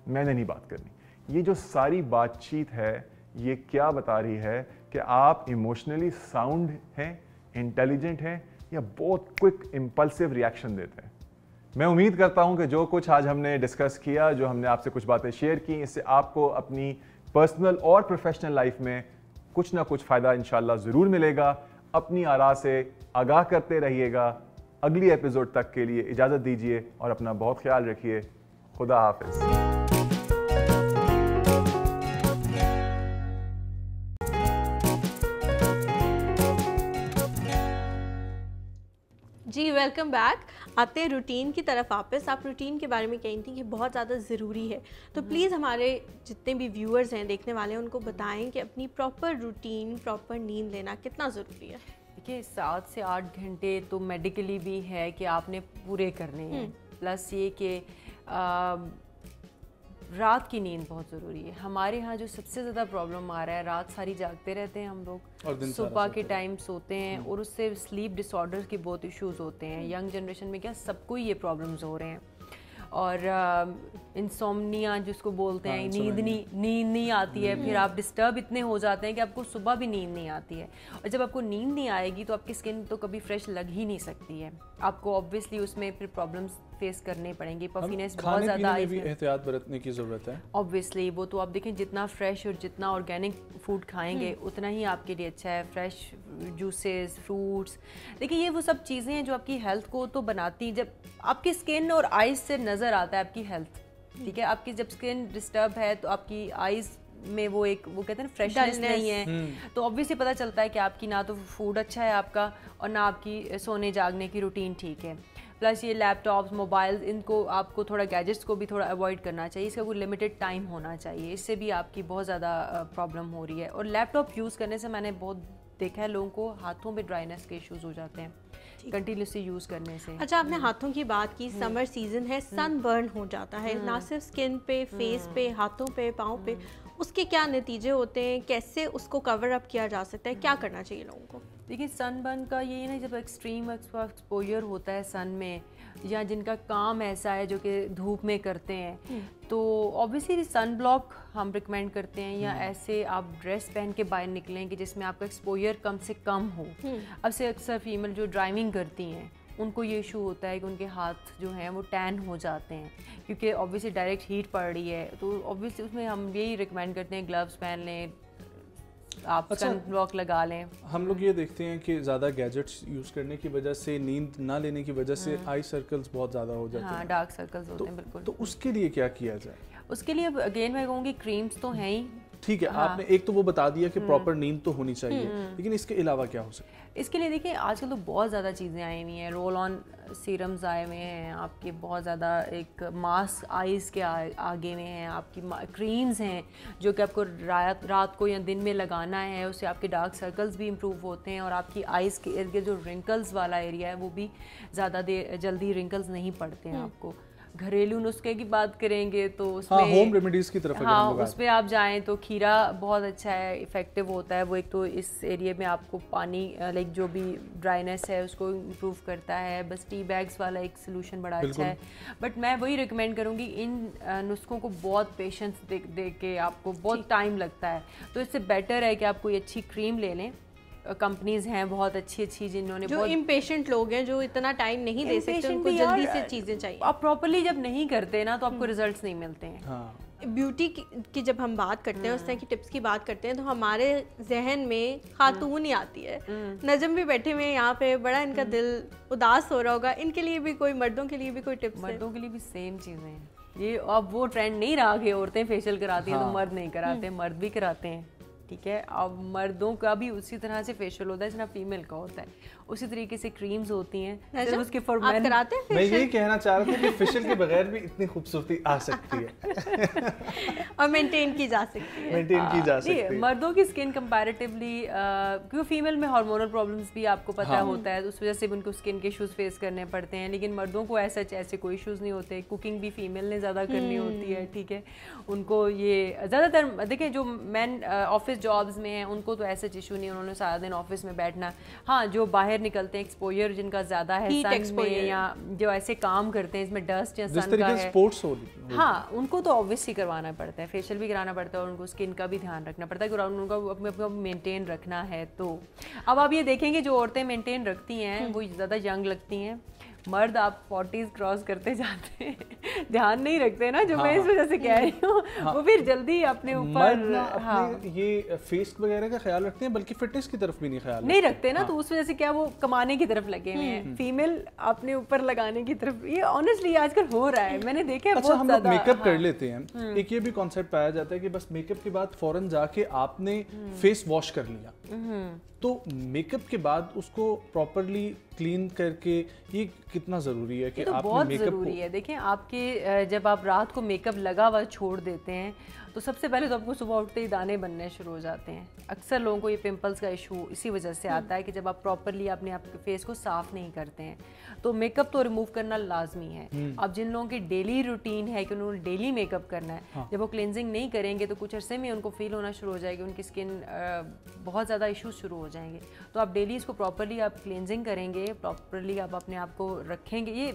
मैंने नहीं बात करनी। ये जो सारी बातचीत है ये क्या बता रही है कि आप इमोशनली साउंड हैं, इंटेलिजेंट हैं, या बहुत क्विक इम्पल्सिव रिएक्शन देते हैं। मैं उम्मीद करता हूं कि जो कुछ आज हमने डिस्कस किया, जो हमने आपसे कुछ बातें शेयर की, इससे आपको अपनी पर्सनल और प्रोफेशनल लाइफ में कुछ ना कुछ फ़ायदा इंशाल्लाह ज़रूर मिलेगा। अपनी आरा से आगाह करते रहिएगा। अगली एपिसोड तक के लिए इजाज़त दीजिए और अपना बहुत ख्याल रखिए। खुदा हाफिज़। जी वेलकम बैक। आते हैं रूटीन की तरफ वापस। आप रूटीन के बारे में कही थी कि बहुत ज़्यादा ज़रूरी है, तो प्लीज़ हमारे जितने भी व्यूअर्स हैं, देखने वाले हैं, उनको बताएं कि अपनी प्रॉपर रूटीन, प्रॉपर नींद लेना कितना ज़रूरी है। देखिए 7 से 8 घंटे तो मेडिकली भी है कि आपने पूरे करने हैं, प्लस ये कि रात की नींद बहुत ज़रूरी है। हमारे यहाँ जो सबसे ज़्यादा प्रॉब्लम आ रहा है, रात सारी जागते रहते हैं हम लोग, सुबह के टाइम सोते हैं और उससे स्लीप डिसऑर्डर्स के बहुत इश्यूज होते हैं। यंग जनरेशन में क्या सबको ये प्रॉब्लम्स हो रहे हैं। और इंसोम्निया जिसको बोलते हैं, नींद नहीं आती है, फिर आप डिस्टर्ब इतने हो जाते हैं कि आपको सुबह भी नींद नहीं आती है। और जब आपको नींद नहीं आएगी तो आपकी स्किन तो कभी फ्रेश लग ही नहीं सकती है। आपको ऑब्वियसली उसमें फिर प्रॉब्लम्स फेस करने पड़ेंगे। पफिनेस बहुत ज़्यादा, एहतियात बरतने की ज़रूरत है। ऑब्वियसली वो तो आप देखें, जितना फ्रेश और जितना ऑर्गेनिक फूड खाएंगे उतना ही आपके लिए अच्छा है। फ्रेश जूसेस, फ्रूट्स, देखिए ये वो सब चीज़ें हैं जो आपकी हेल्थ को तो बनाती। जब आपकी स्किन और आइज से नज़र आता है आपकी हेल्थ, ठीक है। आपकी जब स्किन डिस्टर्ब है तो आपकी आइज में वो कहते हैं ना फ्रेशनेस नहीं है, तो ऑब्वियसली पता चलता है कि आपकी ना तो फूड अच्छा है आपका और ना आपकी सोने जागने की रूटीन ठीक है। प्लस ये लैपटॉप्स, मोबाइल्स, इनको आपको थोड़ा, गैजेट्स को भी थोड़ा अवॉइड करना चाहिए। इसका कोई लिमिटेड टाइम होना चाहिए, इससे भी आपकी बहुत ज़्यादा प्रॉब्लम हो रही है। और लैपटॉप यूज़ करने से मैंने बहुत देखा है लोगों को हाथों में ड्राइनेस के इश्यूज हो जाते हैं कंटिन्यूसली यूज़ करने से। अच्छा, आपने हाथों की बात की, समर सीजन है, सन बर्न हो जाता है, ना सिर्फ स्किन पे, फेस पे, हाथों पे, पाँव पे, उसके क्या नतीजे होते हैं, कैसे उसको कवर अप किया जा सकता है, क्या करना चाहिए लोगों को? देखिए सनबर्न का ये ना, जब एक्सट्रीम एक्सपोजर होता है सन में, या जिनका काम ऐसा है जो कि धूप में करते हैं, तो ऑब्वियसली सन ब्लॉक हम रिकमेंड करते हैं, या ऐसे आप ड्रेस पहन के बाहर निकलें कि जिसमें आपका एक्सपोजर कम से कम हो। अब से अक्सर फीमेल जो ड्राइविंग करती हैं उनको ये इशू होता है कि उनके हाथ जो हैं वो टैन हो जाते हैं, क्योंकि ऑब्वियसली डायरेक्ट हीट पड़ रही है। तो ऑब्वियसली उसमें हम यही रिकमेंड करते हैं ग्लव्स पहन लें, आप सन ब्लॉक लगा लें। हम लोग ये देखते हैं कि ज़्यादा गैजेट्स यूज़ करने की वजह से, नींद ना लेने की वजह से आई सर्कल्स बहुत ज़्यादा हो जाते हैं। हाँ, डार्क सर्कल्स होते हैं बिल्कुल। तो उसके लिए क्या किया जाए? उसके लिए अब अगेन मैं कहूँगी क्रीम्स तो हैं ही, ठीक है। हाँ। आपने एक तो वो बता दिया कि प्रॉपर नींद तो होनी चाहिए, लेकिन इसके अलावा क्या हो सकता है? इसके लिए देखिए आजकल तो बहुत ज़्यादा चीज़ें आई हुई हैं। रोल ऑन सीरम्स आए हुए हैं आपके, बहुत ज़्यादा एक मास्क आइज़ के आगे में हैं, आपकी क्रीम्स हैं जो कि आपको रात को या दिन में लगाना है, उससे आपके डार्क सर्कल्स भी इम्प्रूव होते हैं और आपकी आइज़ के इर्द गिर्द जो रिंकल्स वाला एरिया है वो भी ज़्यादा जल्दी रिंकल्स नहीं पड़ते हैं आपको। घरेलू नुस्खे की बात करेंगे तो उसमें होम रेमेडीज की तरफ उसमें आप जाएं तो खीरा बहुत अच्छा है, इफेक्टिव होता है वो। एक तो इस एरिया में आपको पानी लाइक जो भी ड्राइनेस है उसको इम्प्रूव करता है। बस टी बैग्स वाला एक सोल्यूशन बड़ा अच्छा है। बट मैं वही रिकमेंड करूँगी, इन नुस्खों को बहुत पेशेंस दे के आपको बहुत टाइम लगता है, तो इससे बेटर है कि आप कोई अच्छी क्रीम ले लें। कंपनीज हैं बहुत अच्छी जिन्होंने, जो इम्पेशेंट लोग हैं जो इतना टाइम नहीं दे सकते, उनको जल्दी से चीज़ें चाहिए। आप प्रॉपर्ली जब नहीं करते ना तो आपको रिजल्ट्स नहीं मिलते हैं। हाँ। ब्यूटी की जब हम बात करते हैं, उस तरह की टिप्स की बात करते हैं, तो हमारे जहन में खातून ही आती है। नजम भी बैठे हुए हैं यहाँ पे, बड़ा इनका दिल उदास हो रहा होगा, इनके लिए भी कोई, मर्दों के लिए भी कोई टिप्स? मर्दों के लिए भी सेम चीज़ें हैं ये। अब वो ट्रेंड नहीं रहा कि औरतें फेशियल कराती हैं तो मर्द नहीं कराते, मर्द भी कराते हैं। ठीक है। अब मर्दों का भी उसी तरह से फेशियल होता है जितना फीमेल का होता है, उसी तरीके से क्रीम्स होती हैं सिर्फ उसके फॉर मेन। कराते हैं मैं यही कहना चाह रहा था कि फेशियल के बगैर भी इतनी खूबसूरती आ सकती है और मेंटेन की जा सकती है, मेंटेन की जा सकती है। मर्दों की स्किन कंपैरेटिवली क्योंकि फीमेल में हार्मोनल प्रॉब्लम्स भी आपको पता होता है, उस वजह से भी उनको स्किन के इश्यूज फेस करने पड़ते हैं, लेकिन मर्दों को ऐसे कोई इश्यूज नहीं होते। कुकिंग भी फीमेल ने ज़्यादा करनी होती है, ठीक है। उनको ये ज़्यादातर देखें जो मैन ऑफिस जॉब्स में हैं उनको तो ऐसा इशू नहीं, उन्होंने सारा दिन ऑफिस में बैठना। हाँ, जो बाहर निकलते हैं, एक्सपोजर जिनका ज़्यादा है सन में, या जो ऐसे काम करते हैं इसमें डस्ट या सन का है, स्पोर्ट्स हो हाँ, उनको तो ऑब्वियसली करवाना पड़ता है, फेशियल भी कराना पड़ता है और उनको स्किन का भी ध्यान रखना पड़ता है कि उनको अपने मेंटेन रखना है। तो अब आप ये देखेंगे जो औरतें मेंटेन रखती हैं वो ज़्यादा यंग लगती हैं। मर्द आप 40s क्रॉस करते जाते हैं, ध्यान नहीं रखते ना, जो मैं इस वजह से कह रही हूँ, वो फिर जल्दी अपने ऊपर ये फेस वगैरह का ख्याल रखते हैं, बल्कि फिटनेस की तरफ भी नहीं ख्याल नहीं रखते ना, तो उस वजह से क्या वो कमाने की तरफ लगे हुए हैं, फीमेल अपने ऊपर लगाने की तरफ। ये ऑनेस्टली आजकल हो रहा है, मैंने देखा है। अच्छा, हम लोग मेकअप कर लेते हैं, एक ये भी कॉन्सेप्ट पाया जाता है कि बस मेकअप के बाद फौरन जाके आपने फेस वॉश कर लिया, तो मेकअप के बाद उसको प्रॉपरली क्लीन करके ये कितना ज़रूरी है कि तो आपने बहुत मेकअप ज़रूरी है। देखें, आपके जब आप रात को मेकअप लगा हुआ छोड़ देते हैं तो सबसे पहले तो आपको सुबह उठते ही दाने बनने शुरू हो जाते हैं। अक्सर लोगों को ये पिंपल्स का इशू इसी वजह से आता है कि जब आप प्रॉपरली अपने आपके फेस को साफ नहीं करते हैं, तो मेकअप तो रिमूव करना लाजमी है। अब जिन लोगों की डेली रूटीन है कि उन्होंने डेली मेकअप करना है, जब वो क्लेंजिंग नहीं करेंगे तो कुछ अरसे में उनको फील होना शुरू हो जाएगी, उनकी स्किन बहुत ज़्यादा इशूज शुरू हो जाएंगे। तो आप डेली इसको प्रॉपरली आप क्लेंजिंग करेंगे, प्रॉपरली आप अपने आप को रखेंगे। ये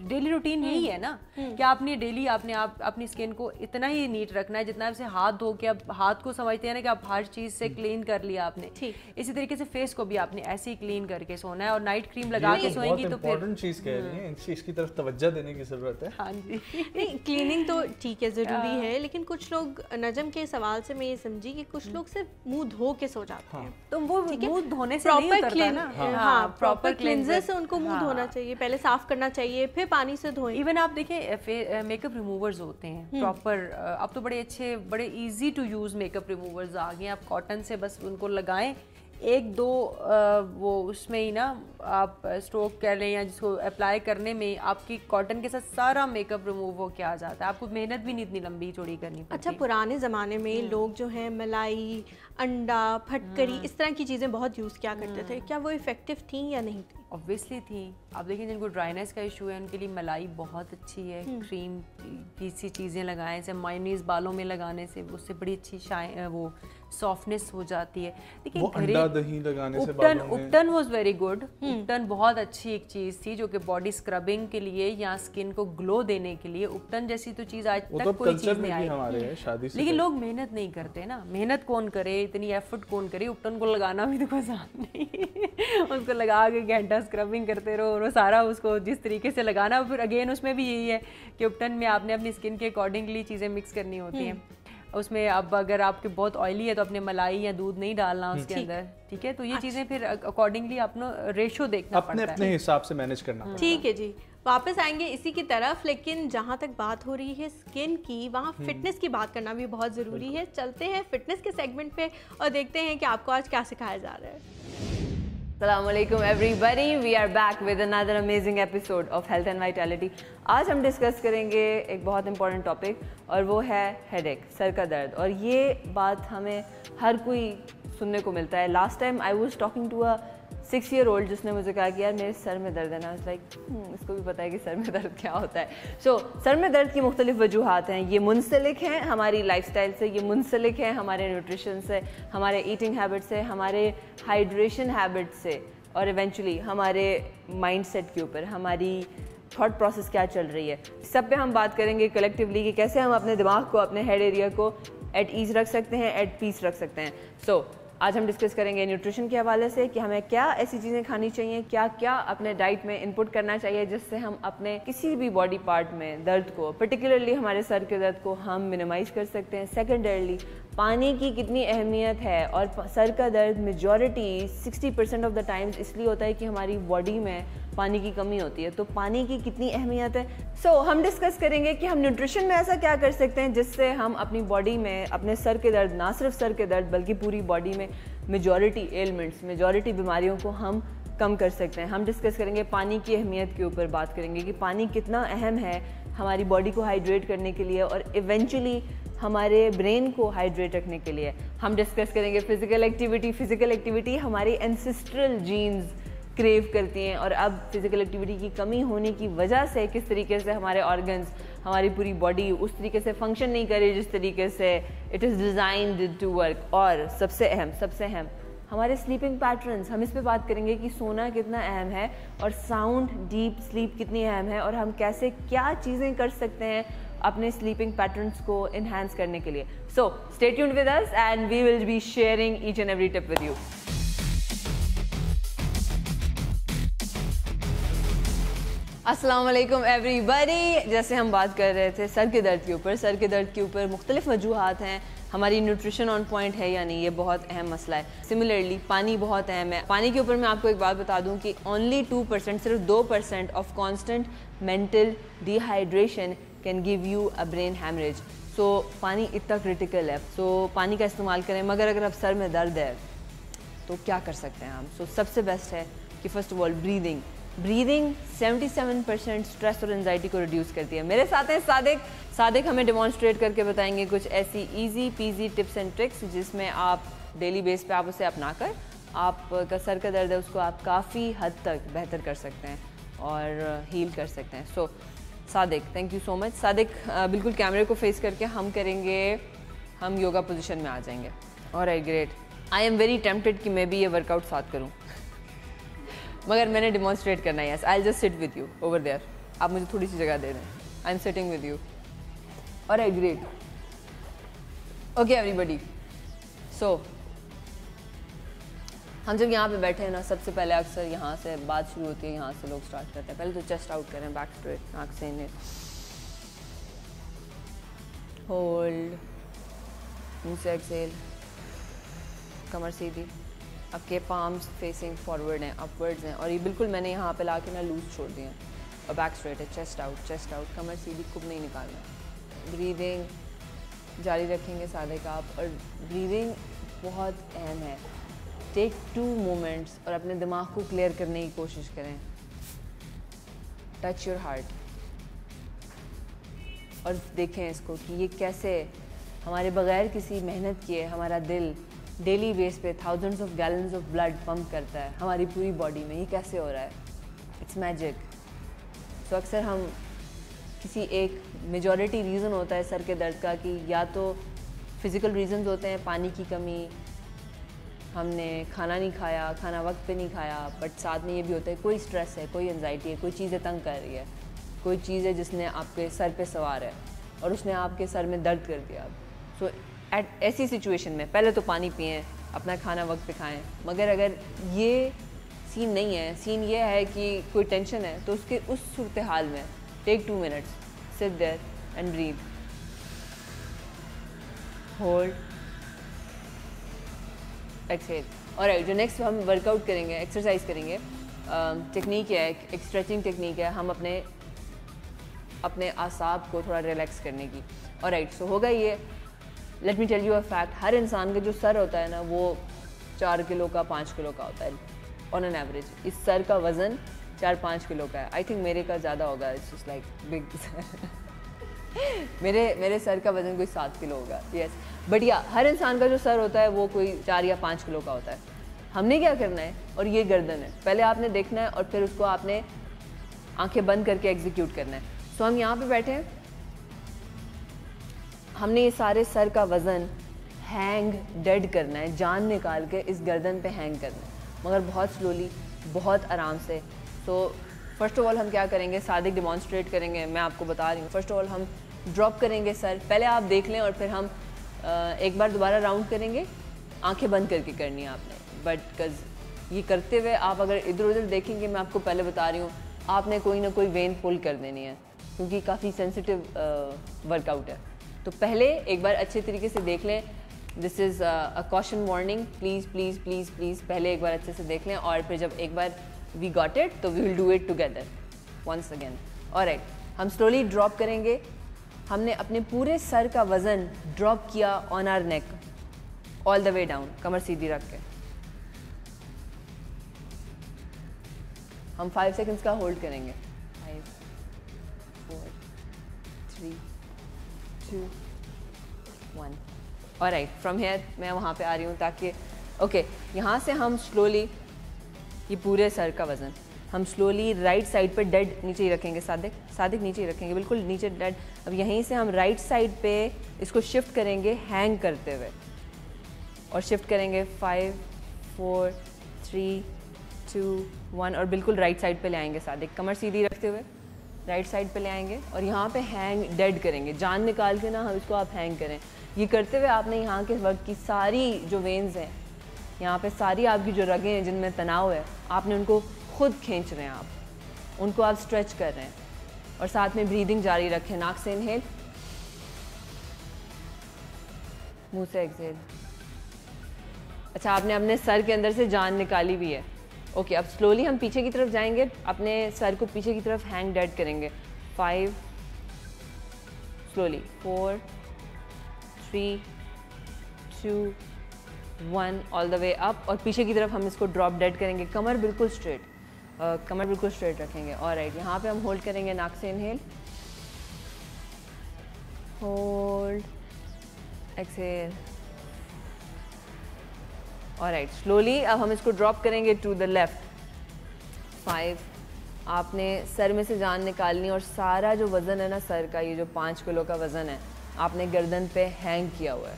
डेली रूटीन यही है ना कि आपने डेली अपनी स्किन को इतना ही नीट रखना है जितना आपसे हाथ धो के आप हाथ को समझते हैं ना कि आप हर चीज से क्लीन कर लिया आपने, इसी तरीके से फेस को भी आपने ऐसे ही क्लीन करके सोना है। और नाइट क्रीम लगा के सोएंगी तो फिर इंपॉर्टेंट चीज कह रही हैं, इसकी तरफ तवज्जो देने की जरूरत है। हाँ जी, नहीं, क्लीनिंग तो ठीक है, जरूरी है, लेकिन कुछ लोग, नजम के सवाल से मैं ये समझी कि कुछ लोग सिर्फ मुंह धो के सो जाते हैं, तो वो मुंह धोने से नहीं उतरता ना। हाँ, प्रॉपर क्लींजर से उनको मुंह धोना चाहिए, पहले साफ करना चाहिए, फिर पानी से धोएं। इवन आप देखें मेकअप रिमूवर्स होते हैं प्रॉपर, अब तो बड़े अच्छे बड़े easy to use makeup removers आ गए हैं। आप कॉटन से बस उनको लगाएं, एक दो वो उसमें ही ना आप स्ट्रोक कह लें या जिसको अप्लाई करने में आपकी कॉटन के साथ सारा मेकअप रिमूव हो के आ जाता है। आपको मेहनत भी नहीं इतनी लंबी चौड़ी करनी पड़ती। अच्छा, पुराने ज़माने में लोग जो है मलाई, अंडा, फटकरी, इस तरह की चीज़ें बहुत यूज़ किया करते थे, क्या वो इफेक्टिव थी या नहीं थी? ऑब्वियसली थी। आप देखिए जिनको ड्राइनेस का इशू है उनके लिए मलाई बहुत अच्छी है। क्रीम की सी चीज़ें लगाएं, जैसे मायोनीज बालों में लगाने से उससे बड़ी अच्छी वो सॉफ्टनेस हो जाती है। देखिए अंडा दही लगाने से बालों में उपटन वाज वेरी गुड। उपटन बहुत अच्छी एक चीज़ थी जो कि बॉडी स्क्रबिंग के लिए या स्किन को ग्लो देने के लिए, उपटन जैसी तो चीज़ आज तक कोई चीज़ नहीं आई हमारे शादी से। लेकिन लोग मेहनत नहीं करते ना, मेहनत कौन करे, इतनी एफर्ट कौन करे, उपटन को लगाना भी तो कोई आसान नहीं उसको लगा के घंटा स्क्रबिंग करते रहो और सारा उसको जिस तरीके से लगाना। फिर अगेन उसमें भी यही है कि उपटन में आपने अपनी स्किन के अकॉर्डिंगली चीज़ें मिक्स करनी होती हैं। उसमें अब अगर आपके बहुत ऑयली है तो अपने मलाई या दूध नहीं डालना उसके अंदर, ठीक है। तो ये चीज़ें फिर अकॉर्डिंगली अपना रेशो देखना पड़ता है, अपने हिसाब से मैनेज करना पड़ता है। ठीक है जी, वापस आएंगे इसी की तरफ, लेकिन जहाँ तक बात हो रही है स्किन की, वहाँ फिटनेस की बात करना भी बहुत ज़रूरी है। चलते हैं फिटनेस के सेगमेंट पे और देखते हैं कि आपको आज क्या सिखाया जा रहा है। Assalamualaikum everybody, we are back with another amazing episode of Health and Vitality. आज हम डिस्कस करेंगे एक बहुत इंपॉर्टेंट टॉपिक और वो है हेडेक, सर का दर्द। और ये बात हमें हर कोई सुनने को मिलता है। Last time I was talking to a 6-year-old जिसने मुझे कहा कि यार मेरे सर में दर्द है ना, लाइक इसको भी पता है कि सर में दर्द क्या होता है। सो सर में दर्द की मुख्तलिफ वजूहात हैं। ये मुंसलिक हैं हमारी लाइफस्टाइल से, ये मुंसलिक हैं हमारे न्यूट्रिशन से, हमारे ईटिंग हैबिट से, हमारे हाइड्रेशन हैबिट से, और इवेंचुअली हमारे माइंडसेट के ऊपर, हमारी थॉट प्रोसेस क्या चल रही है। सब पे हम बात करेंगे कलेक्टिवली कि कैसे हम अपने दिमाग को, अपने हेड एरिया को एट ईज रख सकते हैं, एट पीस रख सकते हैं। सो आज हम डिस्कस करेंगे न्यूट्रिशन के हवाले से कि हमें क्या ऐसी चीज़ें खानी चाहिए, क्या क्या अपने डाइट में इनपुट करना चाहिए जिससे हम अपने किसी भी बॉडी पार्ट में दर्द को, पर्टिकुलरली हमारे सर के दर्द को हम मिनिमाइज कर सकते हैं। सेकेंडरली पानी की कितनी अहमियत है। और सर का दर्द मेजॉरिटी 60% ऑफ द टाइम्स इसलिए होता है कि हमारी बॉडी में पानी की कमी होती है। तो पानी की कितनी अहमियत है, हम डिस्कस करेंगे कि हम न्यूट्रिशन में ऐसा क्या कर सकते हैं जिससे हम अपनी बॉडी में अपने सर के दर्द, ना सिर्फ सर के दर्द बल्कि पूरी बॉडी में मेजॉरिटी एलिमेंट्स, मेजॉरिटी बीमारियों को हम कम कर सकते हैं। हम डिस्कस करेंगे पानी की अहमियत के ऊपर, बात करेंगे कि पानी कितना अहम है हमारी बॉडी को हाइड्रेट करने के लिए और इवेंचुअली हमारे ब्रेन को हाइड्रेट रखने के लिए। हम डिस्कस करेंगे फिजिकल एक्टिविटी हमारी एंसेस्ट्रल जीन्स क्रेव करती हैं और अब फिजिकल एक्टिविटी की कमी होने की वजह से किस तरीके से हमारे ऑर्गन्स, हमारी पूरी बॉडी उस तरीके से फंक्शन नहीं कर रही जिस तरीके से it is designed to work. और सबसे अहम हमारे स्लीपिंग पैटर्न्स, हम इस पे बात करेंगे कि सोना कितना अहम है और साउंड डीप स्लीप कितनी अहम है और हम कैसे क्या चीज़ें कर सकते हैं अपने स्लीपिंग पैटर्न्स को इन्हांस करने के लिए। So stay tuned with us and we will be sharing each and every tip with you. अस्सलाम वालेकुम एवरीबॉडी। जैसे हम बात कर रहे थे सर के दर्द के ऊपर मुख्तलिफ वजूहात हैं। हमारी न्यूट्रिशन ऑन पॉइंट है या नहीं, ये बहुत अहम मसला है। सिमिलरली पानी बहुत अहम है। पानी के ऊपर मैं आपको एक बात बता दूं कि ओनली 2%, सिर्फ 2% of constant mental dehydration can give you a brain haemorrhage. So पानी इतना क्रिटिकल है, तो पानी का इस्तेमाल करें। मगर अगर अब सर में दर्द है तो क्या कर सकते हैं हम? सबसे बेस्ट है कि first of all breathing 77% stress और एंजाइटी को रिड्यूस करती है। मेरे साथ हैं सादिक हमें डेमॉन्स्ट्रेट करके बताएंगे कुछ ऐसी easy PG tips and tricks जिसमें आप डेली बेस पे आप उसे अपना कर आपका सर का दर्द है उसको आप काफ़ी हद तक बेहतर कर सकते हैं और हील कर सकते हैं। Sadiq, thank you so much. Sadiq, बिल्कुल कैमरे को फेस करके हम योगा पोजीशन में आ जाएंगे। Alright, great. I am very tempted कि मैं भी ये वर्कआउट साथ करूँ मगर मैंने डिमॉन्स्ट्रेट करना है। Yes, I just sit with you over there. आप मुझे थोड़ी सी जगह दे दें। I am sitting with you. Alright, great. Okay everybody, हम जब यहाँ पे बैठे हैं ना, सबसे पहले अक्सर यहाँ से बात शुरू होती है, यहाँ से लोग स्टार्ट करते हैं। पहले तो चेस्ट आउट करें, बैक स्ट्रेट, नाक से इन्हें होल्ड, मुंह से एक्सेल, कमर सीधी, आपके पाम्स फेसिंग फॉरवर्ड हैं, अपवर्ड्स हैं और ये बिल्कुल मैंने यहाँ पे लाके ना लूज छोड़ दिए हैं और बैक स्ट्रेट है। चेस्ट आउट, कमर सीधी, कुब नहीं निकालना। ब्रीदिंग जारी रखेंगे सादिक आप, और ब्रीदिंग बहुत अहम है। टेक 2 मोमेंट्स और अपने दिमाग को क्लियर करने की कोशिश करें। टच योर हार्ट और देखें इसको कि ये कैसे हमारे बगैर किसी मेहनत किए हमारा दिल डेली बेस पे thousands of gallons of blood pump करता है हमारी पूरी बॉडी में। ये कैसे हो रहा है? It's magic. अक्सर हम किसी एक मेजॉरिटी रीज़न होता है सर के दर्द का कि या तो फिज़िकल रीज़न्स होते हैं, पानी की कमी, हमने खाना नहीं खाया, खाना वक्त पे नहीं खाया, बट साथ में ये भी होता है कोई स्ट्रेस है, कोई एंजाइटी है, कोई चीज़ें तंग कर रही है, कोई चीज़ है जिसने आपके सर पे सवार है और उसने आपके सर में दर्द कर दिया। ऐसी सिचुएशन में पहले तो पानी पिएं, अपना खाना वक्त पे खाएं। मगर अगर ये सीन नहीं है, सीन ये है कि कोई टेंशन है, तो उसके उस सूरत हाल में take 2 minutes, sit there and breathe, hold, exhale. और जो नेक्स्ट हम वर्कआउट करेंगे, एक्सरसाइज करेंगे, टेक्निक है, एक स्ट्रेचिंग टेक्निक है हम अपने आसाब को थोड़ा रिलैक्स करने की। और होगा ये, let me tell you a fact, हर इंसान का जो सर होता है ना वो 4 किलो का 5 किलो का होता है ऑन एन एवरेज। इस सर का वज़न 4-5 किलो का है। आई थिंक मेरे का ज़्यादा होगा, इट्स जस्ट लाइक बिग मेरे सर का वज़न कोई 7 किलो होगा। यस, बट या हर इंसान का जो सर होता है वो कोई 4 या 5 किलो का होता है। हमने क्या करना है, और ये गर्दन है, पहले आपने देखना है और फिर उसको आपने आंखें बंद करके एग्जीक्यूट करना है। हम यहाँ पे बैठे हैं, हमने ये सारे सर का वज़न हैंग डेड करना है, जान निकाल के इस गर्दन पे हैंग करना है, मगर बहुत स्लोली, बहुत आराम से। फर्स्ट ऑफ ऑल हम क्या करेंगे, सादिक डिमॉन्स्ट्रेट करेंगे, मैं आपको बता रही हूँ। फर्स्ट ऑफ ऑल हम ड्रॉप करेंगे सर, पहले आप देख लें और फिर हम एक बार दोबारा राउंड करेंगे, आंखें बंद करके करनी है आपने। बट बिकॉज ये करते हुए आप अगर इधर उधर देखेंगे, मैं आपको पहले बता रही हूँ, आपने कोई ना कोई वेन पुल कर देनी है क्योंकि काफ़ी सेंसिटिव वर्कआउट है। तो पहले एक बार अच्छे तरीके से देख लें, this is a caution warning, please please please please पहले एक बार अच्छे से देख लें, और फिर जब एक बार वी गॉट इट तो we will do it together once again. Alright, हम स्लोली ड्रॉप करेंगे। हमने अपने पूरे सर का वज़न ड्रॉप किया on our neck all the way down, कमर सीधी रख के। हम 5 सेकंड्स का होल्ड करेंगे। 5 4 3 2 1। ऑलराइट, फ्रॉम हियर मैं वहाँ पे आ रही हूँ ताकि ओके यहाँ से हम स्लोली ये पूरे सर का वज़न हम स्लोली राइट साइड पे डेड नीचे ही रखेंगे। सादिक नीचे ही रखेंगे, बिल्कुल नीचे डेड। अब यहीं से हम राइट साइड पे इसको शिफ्ट करेंगे हैंग करते हुए, और शिफ्ट करेंगे 5 4 3 2 1 और बिल्कुल राइट साइड पे ले आएंगे। सादिक कमर सीधी रखते हुए राइट साइड पे ले आएंगे और यहाँ पे हैंग डेड करेंगे। जान निकाल के ना हम इसको आप हैंग करें। ये करते हुए आपने यहाँ के वक्त की सारी जो वेन्स हैं, यहाँ पे सारी आपकी जो रगें हैं जिनमें तनाव है, आपने उनको खुद खींच रहे हैं, आप उनको आप स्ट्रेच कर रहे हैं, और साथ में ब्रीदिंग जारी रखें। नाक से इनहेल, मुंह से एक्सहेल। अच्छा, आपने अपने सर के अंदर से जान निकाली भी है। ओके, अब स्लोली हम पीछे की तरफ जाएंगे, अपने सर को पीछे की तरफ हैंग डेड करेंगे। 5 slowly 4 3 2 1 all the way up, और पीछे की तरफ हम इसको ड्रॉप डेड करेंगे। कमर बिल्कुल स्ट्रेट, कमर बिल्कुल स्ट्रेट रखेंगे। ऑलराइट, यहाँ पे हम होल्ड करेंगे। नाक से inhale, hold, exhale. Alright, slowly अब हम इसको ड्रॉप करेंगे टू द लेफ्ट। 5, आपने सर में से जान निकालनी, और सारा जो वज़न है ना सर का, ये जो 5 किलो का वज़न है, आपने गर्दन पे हैंग किया हुआ है।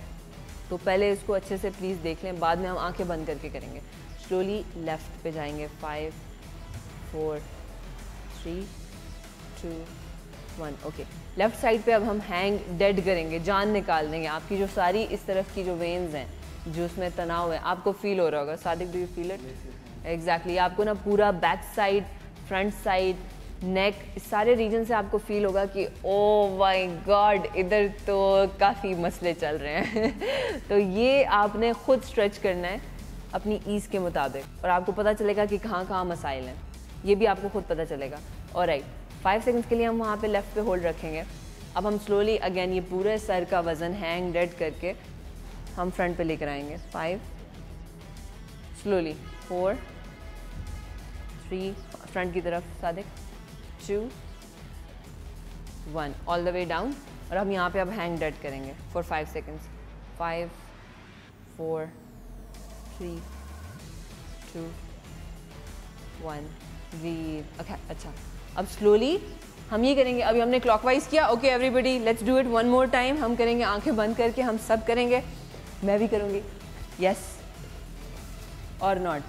तो पहले इसको अच्छे से प्लीज़ देख लें, बाद में हम आंखें बंद करके करेंगे। स्लोली लेफ़्ट पे जाएंगे। 5 4 3 2 1। ओके, लेफ़्ट साइड पे अब हम हैंग डेड करेंगे, जान निकाल देंगे। आपकी जो सारी इस तरफ की जो वेन्स हैं, जो उसमें तनाव है, आपको फील हो रहा होगा। Sadiq, do you feel it? Exactly, आपको ना पूरा बैक साइड, फ्रंट साइड, नेक, इस सारे रीजन से आपको फील होगा कि ओ माय गॉड, इधर तो काफ़ी मसले चल रहे हैं। तो ये आपने खुद स्ट्रेच करना है अपनी ईज़ के मुताबिक, और आपको पता चलेगा कि कहाँ कहाँ मसाइल हैं, ये भी आपको खुद पता चलेगा। ऑलराइट, 5 सेकंड्स के लिए हम वहाँ पे लेफ़्ट पे होल्ड रखेंगे। अब हम स्लोली अगेन ये पूरे सर का वज़न हैंग डेड करके हम फ्रंट पे लेकर आएंगे। 5 स्लोली 4 3 फ्रंट की तरफ। Sadiq 2 1 all the way down, और हम यहाँ पे अब हैंग डेड करेंगे फॉर 5 सेकंड्स। 5 4 3 2 1 ब्रीथ। ओके, अच्छा, अब स्लोली हम ये करेंगे। अभी हमने क्लॉकवाइज किया। Okay everybody, let's do it one more time. हम करेंगे आंखें बंद करके, हम सब करेंगे, मैं भी करूँगी। यस और नॉट।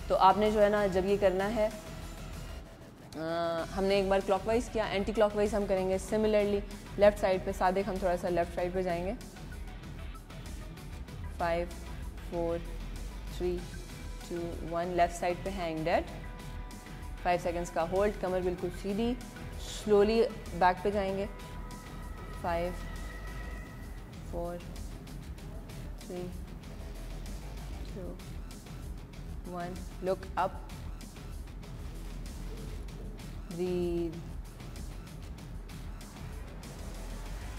तो आपने जो है ना, जब ये करना है, हमने एक बार क्लॉकवाइज किया, एंटी क्लॉकवाइज हम करेंगे सिमिलरली लेफ्ट साइड पे। सादिक, हम थोड़ा सा लेफ्ट साइड पे जाएंगे। 5 4 3 2 1 लेफ्ट साइड पे हैंग डेड। 5 सेकंड्स का होल्ड, कमर बिल्कुल सीधी। स्लोली बैक पे जाएंगे। 5 4 3 2 1 look up, breathe,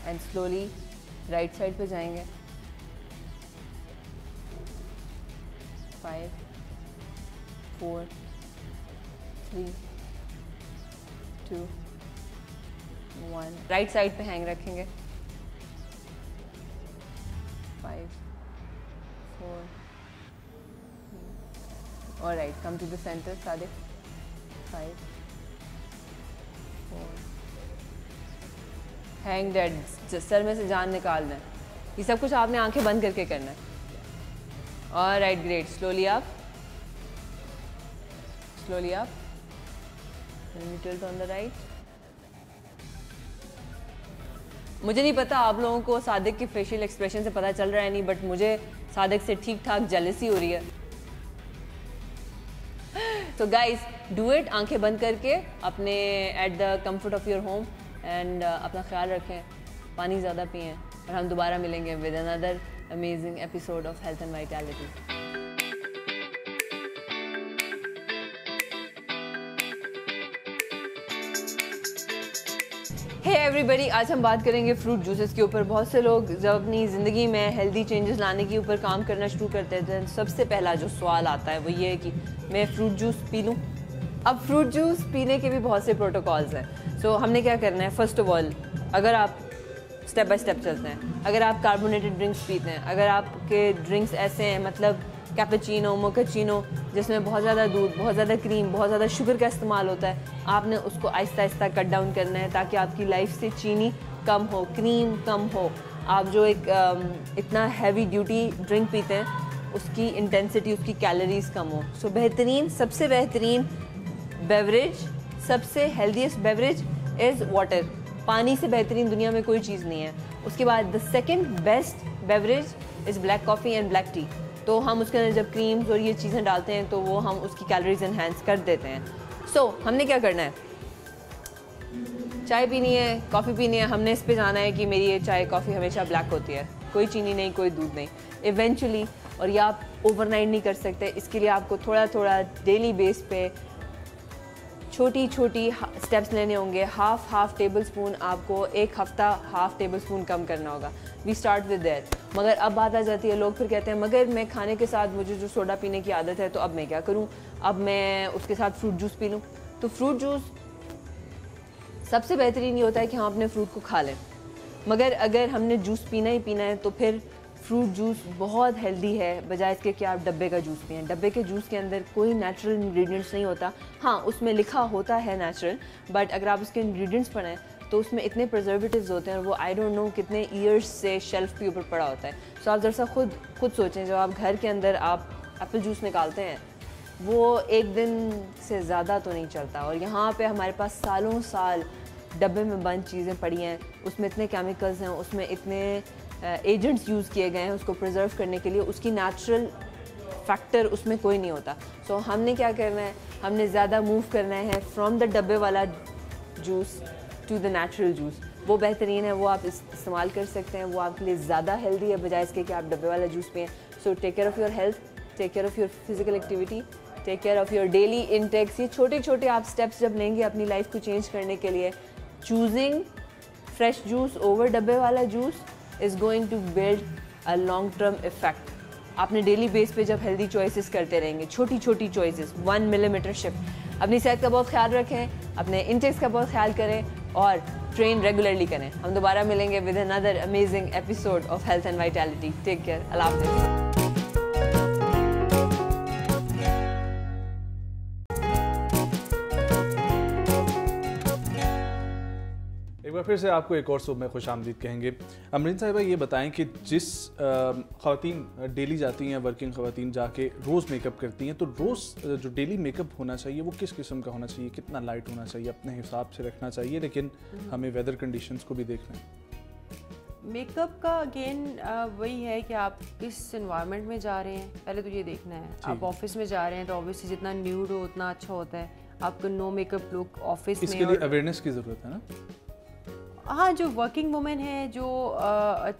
and slowly right side पे जाएंगे। 5 4 3 2 1 राइट साइड पे हैंग रखेंगे। 5 4 alright, come to the centre. Sadiq 5 4 hang dead, sir में से जान निकालना है। ये सब कुछ आपने आंखें बंद करके करना है। Alright, great. Slowly up, slowly up, tilt on the right. मुझे नहीं पता आप लोगों को सादिक के फेशियल एक्सप्रेशन से पता चल रहा है नहीं, बट मुझे सादिक से ठीक ठाक जेलसी हो रही है। तो गाइज, डू इट आंखें बंद करके, अपने at the comfort of your home, and अपना ख्याल रखें, पानी ज़्यादा पिएं, और हम दोबारा मिलेंगे with another amazing episode of Health and Vitality. Hey everybody, आज हम बात करेंगे फ्रूट जूसेस के ऊपर। बहुत से लोग जब अपनी ज़िंदगी में हेल्दी चेंजेस लाने के ऊपर काम करना शुरू करते हैं तो सबसे पहला जो सवाल आता है वो ये है कि मैं फ्रूट जूस पी लूँ। अब फ्रूट जूस पीने के भी बहुत से प्रोटोकॉल्स हैं। सो हमने क्या करना है, फ़र्स्ट ऑफ ऑल अगर आप स्टेप बाय स्टेप चलते हैं, अगर आप कार्बोनेटेड ड्रिंक्स पीते हैं, अगर आपके ड्रिंक्स ऐसे हैं मतलब कैपेचिनो, मोकाचिनो जिसमें बहुत ज़्यादा दूध, बहुत ज़्यादा क्रीम, बहुत ज़्यादा शुगर का इस्तेमाल होता है, आपने उसको आहिस्ता आहिस्ता कट डाउन करना है ताकि आपकी लाइफ से चीनी कम हो, क्रीम कम हो। आप जो एक इतना हैवी ड्यूटी ड्रिंक पीते हैं उसकी इंटेंसिटी, उसकी कैलोरीज कम हो। सो बेहतरीन, सबसे बेहतरीन बेवरेज, सबसे हेल्दीएस्ट बेवरेज इज़ वाटर। पानी से बेहतरीन दुनिया में कोई चीज़ नहीं है। उसके बाद the second best beverage is black coffee and black T. तो हम उसके अंदर जब क्रीम्स और ये चीज़ें डालते हैं तो वो हम उसकी कैलोरीज इन्हेंस कर देते हैं। सो हमने क्या करना है, चाय पीनी है, कॉफ़ी पीनी है, हमने इस पे जाना है कि मेरी ये चाय कॉफ़ी हमेशा ब्लैक होती है, कोई चीनी नहीं, कोई दूध नहीं। इवेंचुअली, और ये आप ओवरनाइट नहीं कर सकते, इसके लिए आपको थोड़ा थोड़ा डेली बेस पे छोटी छोटी स्टेप्स लेने होंगे। हाफ टेबल स्पून आपको एक हफ्ता हाफ टेबल स्पून कम करना होगा। We start with that. मगर अब बात आ जाती है, लोग फिर कहते हैं मगर मैं खाने के साथ मुझे जो सोडा पीने की आदत है तो अब मैं क्या करूं, अब मैं उसके साथ फ्रूट जूस पी लूं। तो फ्रूट जूस सबसे बेहतरीन ये होता है कि हम अपने फ्रूट को खा लें। मगर अगर हमने जूस पीना ही पीना है तो फिर फ्रूट जूस बहुत हेल्दी है, बजाय इसके कि आप डब्बे का जूस पिएं। डब्बे के जूस के अंदर कोई नेचुरल इंग्रेडिएंट्स नहीं होता। हाँ, उसमें लिखा होता है नेचुरल, बट अगर आप उसके इंग्रेडिएंट्स पढ़ें तो उसमें इतने प्रिजर्वेटिव्स होते हैं और वो आई डोंट नो कितने ईयर्स से शेल्फ के ऊपर पड़ा होता है। सो आप जरा खुद सोचें, जब आप घर के अंदर आप एप्पल जूस निकालते हैं वो एक दिन से ज़्यादा तो नहीं चलता, और यहाँ पे हमारे पास सालों साल डब्बे में बंद चीज़ें पड़ी हैं, उसमें इतने केमिकल्स हैं, उसमें इतने एजेंट्स यूज़ किए गए हैं उसको प्रिजर्व करने के लिए, उसकी नेचुरल फैक्टर उसमें कोई नहीं होता। सो हमने क्या करना है, हमने ज़्यादा मूव करना है फ्रॉम द डब्बे वाला juice to the natural juice. वो बेहतरीन है, वो आप इस्तेमाल कर सकते हैं, वो आपके लिए ज़्यादा हेल्दी है बजाय इसके कि आप डब्बे वाला जूस पिएं। So take care of your health, take care of your physical activity, take care of your daily intakes. ये छोटे छोटे आप स्टेप्स जब लेंगे अपनी लाइफ को चेंज करने के लिए, चूजिंग फ्रेश जूस ओवर डब्बे वाला juice is going to build a long term effect. आपने डेली बेस पे जब हेल्दी चॉइसेस करते रहेंगे, छोटी छोटी चॉइसेस, 1 मिलीमीटर शिफ्ट, अपनी सेहत का बहुत ख्याल रखें, अपने इंटेक्स का बहुत ख्याल करें और ट्रेन रेगुलरली करें। हम दोबारा मिलेंगे with another amazing episode of health and vitality. Take care, अल्लाह हाफ़िज़। एक बार फिर से आपको एक और सुबह में खुश आमदीद कहेंगे। अमरीन साहिबा, ये बताएं कि जिस ख़वातीन डेली जाती हैं, वर्किंग ख़वातीन जाके रोज़ मेकअप करती हैं, तो रोज़ जो डेली मेकअप होना चाहिए वो किस किस्म का होना चाहिए, कितना लाइट होना चाहिए, अपने हिसाब से रखना चाहिए, लेकिन हमें वेदर कंडीशंस को भी देखना है। मेकअप का अगेन वही है कि आप किस इन्वायरमेंट में जा रहे हैं, पहले तो ये देखना है। आप ऑफिस में जा रहे हैं तो ऑब्वियसली जितना न्यूड हो उतना अच्छा होता है। आपको नो मेकअप लुक ऑफिस में, इसके लिए अवेयरनेस की ज़रूरत है ना। हाँ, जो वर्किंग वुमेन है, जो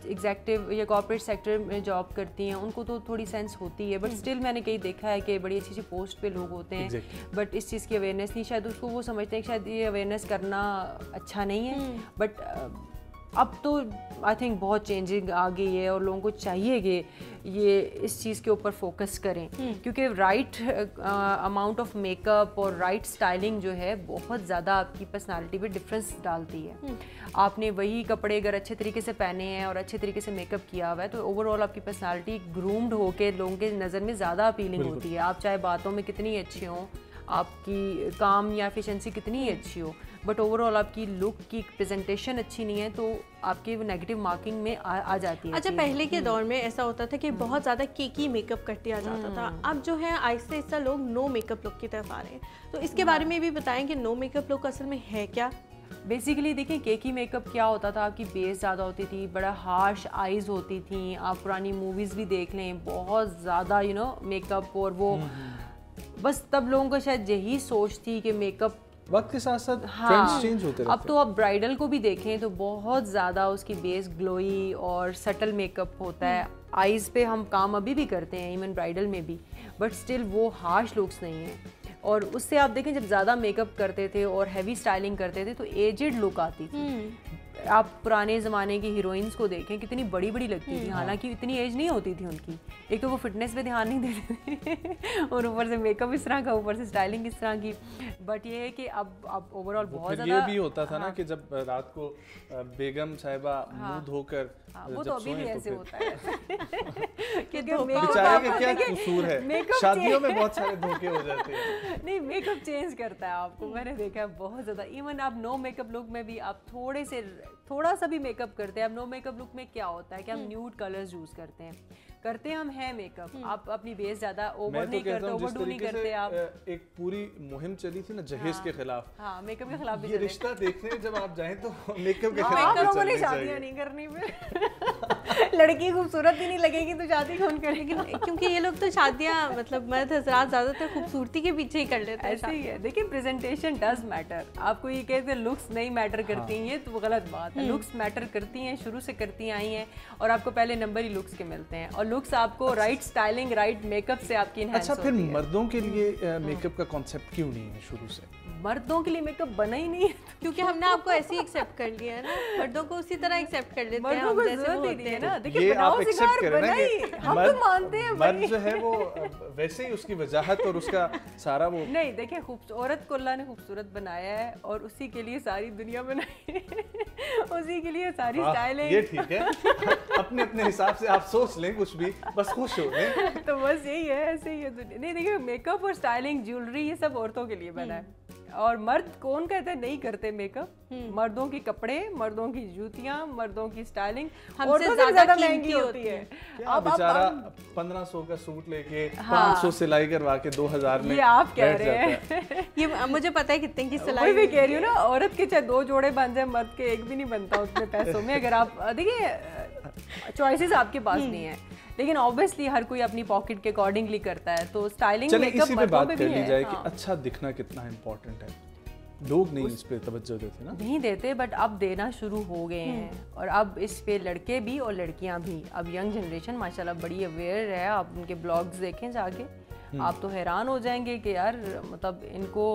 एग्जेक्टिव या कॉर्पोरेट सेक्टर में जॉब करती हैं, उनको तो थोड़ी सेंस होती है, बट स्टिल मैंने कहीं देखा है कि बड़ी अच्छी अच्छी पोस्ट पे लोग होते हैं, बट इस चीज़ की अवेयरनेस नहीं, शायद उसको वो समझते हैं कि शायद ये अवेयरनेस करना अच्छा नहीं है। बट अब तो आई थिंक बहुत चेंजिंग आ गई है और लोगों को चाहिए कि ये इस चीज़ के ऊपर फोकस करें, क्योंकि राइट अमाउंट ऑफ मेकअप और राइट स्टाइलिंग जो है बहुत ज़्यादा आपकी पर्सनालिटी पे डिफरेंस डालती है। आपने वही कपड़े अगर अच्छे तरीके से पहने हैं और अच्छे तरीके से मेकअप किया हुआ है तो ओवरऑल आपकी पर्सनालिटी ग्रूम्ड होकर लोगों के नज़र में ज़्यादा अपीलिंग होती है। आप चाहे बातों में कितनी अच्छी हों, आपकी काम या एफिशिएंसी कितनी ही अच्छी हो, बट ओवरऑल आपकी लुक की प्रेजेंटेशन अच्छी नहीं है तो आपकी नेगेटिव मार्किंग में आ जाती है। अच्छा, पहले के दौर में ऐसा होता था कि बहुत ज़्यादा केकी मेकअप कर दिया जाता था। अब जो है आहिस्ता आहिस्ता लोग नो मेकअप लुक की तरफ आ रहे हैं, तो इसके बारे में भी बताएं कि नो मेकअप लुक असल में है क्या। बेसिकली देखिए, केकी मेकअप क्या होता था, आपकी बेस ज़्यादा होती थी, बड़ा हार्श आइज़ होती थी। आप पुरानी मूवीज़ भी देख लें, बहुत ज़्यादा मेकअप, और वो बस तब लोगों को शायद यही सोच थी कि मेकअप वक्त के साथ साथ ट्रेंड्स चेंज होते रहते हैं। अब तो आप ब्राइडल को भी देखें तो बहुत ज़्यादा उसकी बेस ग्लोई और सटल मेकअप होता है। आईज पे हम काम अभी भी करते हैं इवन ब्राइडल में भी, बट स्टिल वो हार्श लुक्स नहीं है। और उससे आप देखें जब ज़्यादा मेकअप करते थे और हैवी स्टाइलिंग करते थे तो एजेड लुक आती थी। आप पुराने ज़माने की हीरोइंस को देखें कितनी बड़ी बड़ी लगती थी, हालांकि इतनी एज नहीं होती थी उनकी। एक तो वो फिटनेस पे ध्यान नहीं देते थे और ऊपर से मेकअप इस तरह का, ऊपर से स्टाइलिंग इस तरह की। बट ये है कि अब ओवरऑल बहुत ज़्यादा ये भी होता था ना कि जब रात को बेगम साहिबा मुंह धोकर वो तो अभी भी ऐसे होता है क्योंकि बेचारे के क्या कसूर है, शादियों में बहुत सारे धोखे हो जाते हैं। नहीं, मेकअप चेंज करता है आपको, मैंने देखा है बहुत ज़्यादा। इवन आप नो मेकअप लुक में भी आप थोड़ा सा भी मेकअप करते हैं। अब नो मेकअप लुक में क्या होता है कि हम न्यूड कलर्स यूज करते हैं हम है मेकअप। आप अपनी बेस ज्यादा ओवर नहीं करते, ओवरडू नहीं करते। आप एक पूरी मुहिम चली थी ना जहेज के खिलाफ, हाँ मेकअप के खिलाफ भी ये रिश्ता देखने जब आप जाएं तो मेकअप के खिलाफ लोगों ने शादियां नहीं करनी फिर लड़की खूबसूरत ही नहीं लगेगी तो शादी कौन करेगी? क्योंकि ये लोग तो शादियां मतलब मर्द हजरात ज्यादातर खूबसूरती के पीछे ही कर लेते हैं। ऐसे ही है। देखिए प्रेजेंटेशन डज मैटर। आपको ये कहते हैं लुक्स नहीं मैटर करती हैं, तो वो गलत बात है। लुक्स मैटर करती हैं, शुरू से करती आई हैं, और आपको पहले नंबर ही लुक्स के मिलते हैं। और लुक्स आपको राइट स्टाइलिंग, राइट मेकअप से आपकी इनहैंस होती है। अच्छा, फिर मर्दों के लिए मेकअप का कॉन्सेप्ट क्यों नहीं है शुरू से? मर्दों के लिए मेकअप बना ही नहीं है क्योंकि हमने आपको ऐसे ही एक्सेप्ट कर लिया है ना, मर्दों को उसी तरह एक्सेप्ट कर लेते हैं हम जैसे वो होते हैं ना। देखिए बनाओ सिगार बनाई, हम तो मानते हैं मर्द जो है वो वैसे ही उसकी वजाहत और उसका सारा वो नहीं। देखिए औरत को अल्लाह ने खूबसूरत बनाया है और उसी के लिए सारी दुनिया बनाई है उसी के लिए सारी स्टाइलिंग। ये ठीक है अपने अपने हिसाब से आप सोच लें कुछ भी, बस खुश हो लें तो बस यही है, ऐसे ही है। नहीं देखिए मेकअप और स्टाइलिंग, ज्वेलरी, ये सब औरतों के लिए बना है। और मर्द कौन कहते हैं नहीं करते मेकअप? मर्दों के कपड़े, मर्दों की जूतियां, मर्दों की स्टाइलिंग हमसे ज्यादा महंगी होती है। अब बेचारा 1500 का सूट लेके 500 सिलाई करवा के 2000 में ये आप कह रहे हैं ये मुझे पता है कितने की सिलाई भी कह रही हूँ ना। औरत के चाहे 2 जोड़े बन जाए, मर्द के एक भी नहीं बनता उतने पैसों में। अगर आप देखिए चॉइसेस आपके पास नहीं है, लेकिन ऑब्वियसली हर कोई अपनी पॉकेट के अकॉर्डिंगली करता है। तो स्टाइलिंग मेकअप मर्दों पे भी है। कि अच्छा दिखना कितना इम्पोर्टेंट है, लोग नहीं इस पे तवज्जो देते ना, नहीं देते, बट अब देना शुरू हो गए हैं। और अब इस पे लड़के भी और लड़कियां भी, अब यंग जनरेशन माशाल्लाह बड़ी अवेयर है। आप उनके ब्लॉग्स देखें जाके, आप तो हैरान हो जाएंगे कि यार मतलब इनको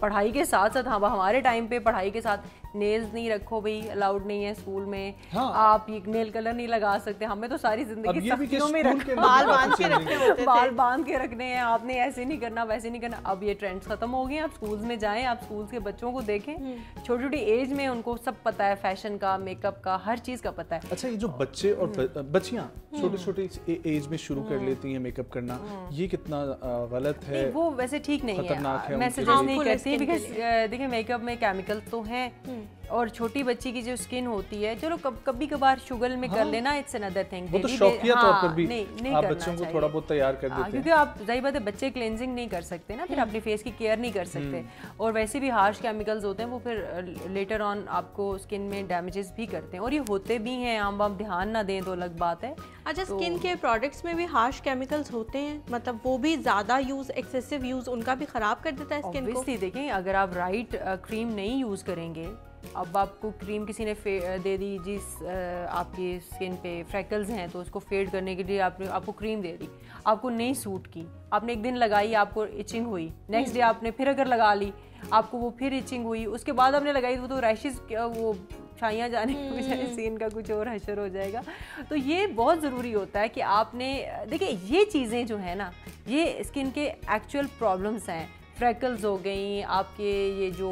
पढ़ाई के साथ साथ, हाँ हमारे टाइम पे पढ़ाई के साथ नेल्स नहीं रखो भाई, अलाउड नहीं है स्कूल में। हाँ। आप ये नेल कलर नहीं लगा सकते। हमें तो सारी जिंदगी सख्तियों में बाल बांध के रखने होते थे। बाल बांध के रखने हैं, आपने ऐसे नहीं करना, वैसे नहीं करना। अब ये ट्रेंड्स खत्म हो गए। आप स्कूल्स में जाएं, आप स्कूल्स के बच्चों को देखें, छोटी छोटी एज में उनको सब पता है, फैशन का, मेकअप का, हर चीज का पता है। अच्छा, ये जो बच्चे और बच्चियां छोटी छोटी एज में शुरू कर लेती हैं मेकअप करना, ये कितना गलत है? वो वैसे ठीक नहीं है, मैं सजेस्ट नहीं करती, बिकॉज देखिए मेकअप में केमिकल तो हैं, और छोटी बच्ची की जो स्किन होती है, चलो कभी कभार शुगर में कर लेना, इट्स अनदर थिंग। वो तो शौकिया तौर पर भी आप बच्चों को थोड़ा बहुत तैयार कर देते हैं, क्योंकि आप जाहिर बात है बच्चे क्लेंजिंग नहीं कर सकते ना, फिर अपनी फेस की केयर नहीं कर सकते, और वैसे भी हार्श केमिकल्स होते हैं, वो फिर लेटर ऑन आपको स्किन में डैमेजेस भी करते हैं, और ये होते भी हैं। आप ध्यान ना दें तो अलग बात है। अच्छा, स्किन के प्रोडक्ट्स में भी हार्श केमिकल्स होते हैं, मतलब वो भी ज़्यादा यूज़, एक्सेसिव यूज़ उनका भी ख़राब कर देता है स्किन को। देखें अगर आप राइट क्रीम नहीं यूज़ करेंगे, अब आपको क्रीम किसी ने दे दी जिस आपकी स्किन पे फ्रैकल्स हैं, तो उसको फेड करने के लिए आपको क्रीम दे दी, आपको नहीं सूट की, आपने एक दिन लगाई, आपको इचिंग हुई, नेक्स्ट डे आपने फिर अगर लगा ली, आपको वो फिर इचिंग हुई, उसके बाद आपने लगाई तो रैशेस, वो छाइयाँ जाने की बजाय सीन का कुछ और हशर हो जाएगा। तो ये बहुत ज़रूरी होता है कि आपने, देखिए ये चीज़ें जो है ना, ये स्किन के एक्चुअल प्रॉब्लम्स हैं। फ्रैकल्स हो गई, आपके ये जो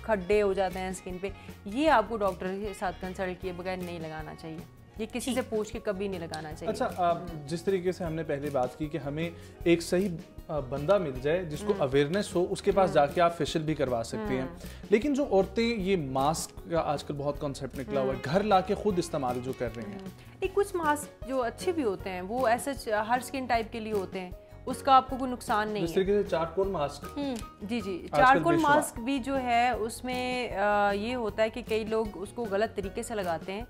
खड्डे हो जाते हैं स्किन पे, ये आपको डॉक्टर के साथ कंसल्ट किए बगैर नहीं लगाना चाहिए, ये किसी से पूछ के कभी नहीं लगाना चाहिए। अच्छा, जिस तरीके से हमने पहले बात की कि हमें एक सही बंदा मिल जाए जिसको अवेयरनेस हो, उसके पास जाके आप फेशियल भी करवा सकते हैं, लेकिन जो औरतें ये मास्क का आजकल बहुत कॉन्सेप्ट निकला हुआ है, घर लाके खुद इस्तेमाल जो कर रही हैं, कुछ मास्क जो अच्छे भी होते हैं, वो ऐसे हर स्किन टाइप के लिए होते हैं, उसका आपको कोई नुकसान नहीं है। जिस तरीके से चारकोल मास्क, जी चारकोल मास्क भी जो है उसमें ये होता है कि कई लोग उसको गलत तरीके से लगाते हैं,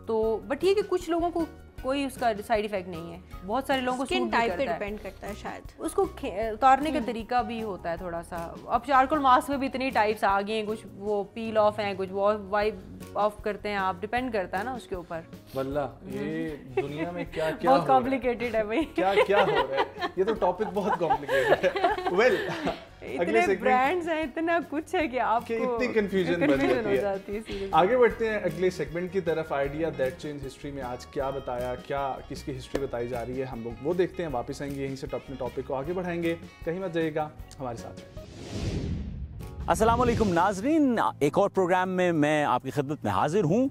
तो बट ये कि कुछ लोगों को कोई उसका साइड इफेक्ट नहीं है। बहुत सारे लोगों को स्किन सूट टाइप पे करता है, डिपेंड करता है शायद, उसको उतारने का तरीका भी होता है थोड़ा सा। अब चारकोल मास्क में भी इतनी टाइप्स आ गई हैं, कुछ वो पील ऑफ हैं, कुछ वो वाइप ऑफ करते हैं आप, डिपेंड करता है ना उसके ऊपर। वल्ला ये दुनिया में क्या क्या बहुत कॉम्प्लिकेटेड है भाई, क्या क्या हो रहा है, ये तो टॉपिक बहुत कॉम्प्लिकेटेड है। वेल इतने ब्रांड्स हैं, इतना कुछ है कि आपको इतनी कंफ्यूजन हो जाती है। आगे बढ़ते हैं अगले सेगमेंट की तरफ। आइडिया दैट चेंज हिस्ट्री में आज क्या बताया, क्या किसकी हिस्ट्री बताई जा रही है, हम लोग वो देखते हैं। वापस आएंगे, यहीं से अपने टॉपिक को आगे बढ़ाएंगे, कहीं मत जाइएगा, हमारे साथ। अस्सलाम वालेकुम नाजरीन, एक और प्रोग्राम में मैं आपकी खिदमत में हाजिर हूँ।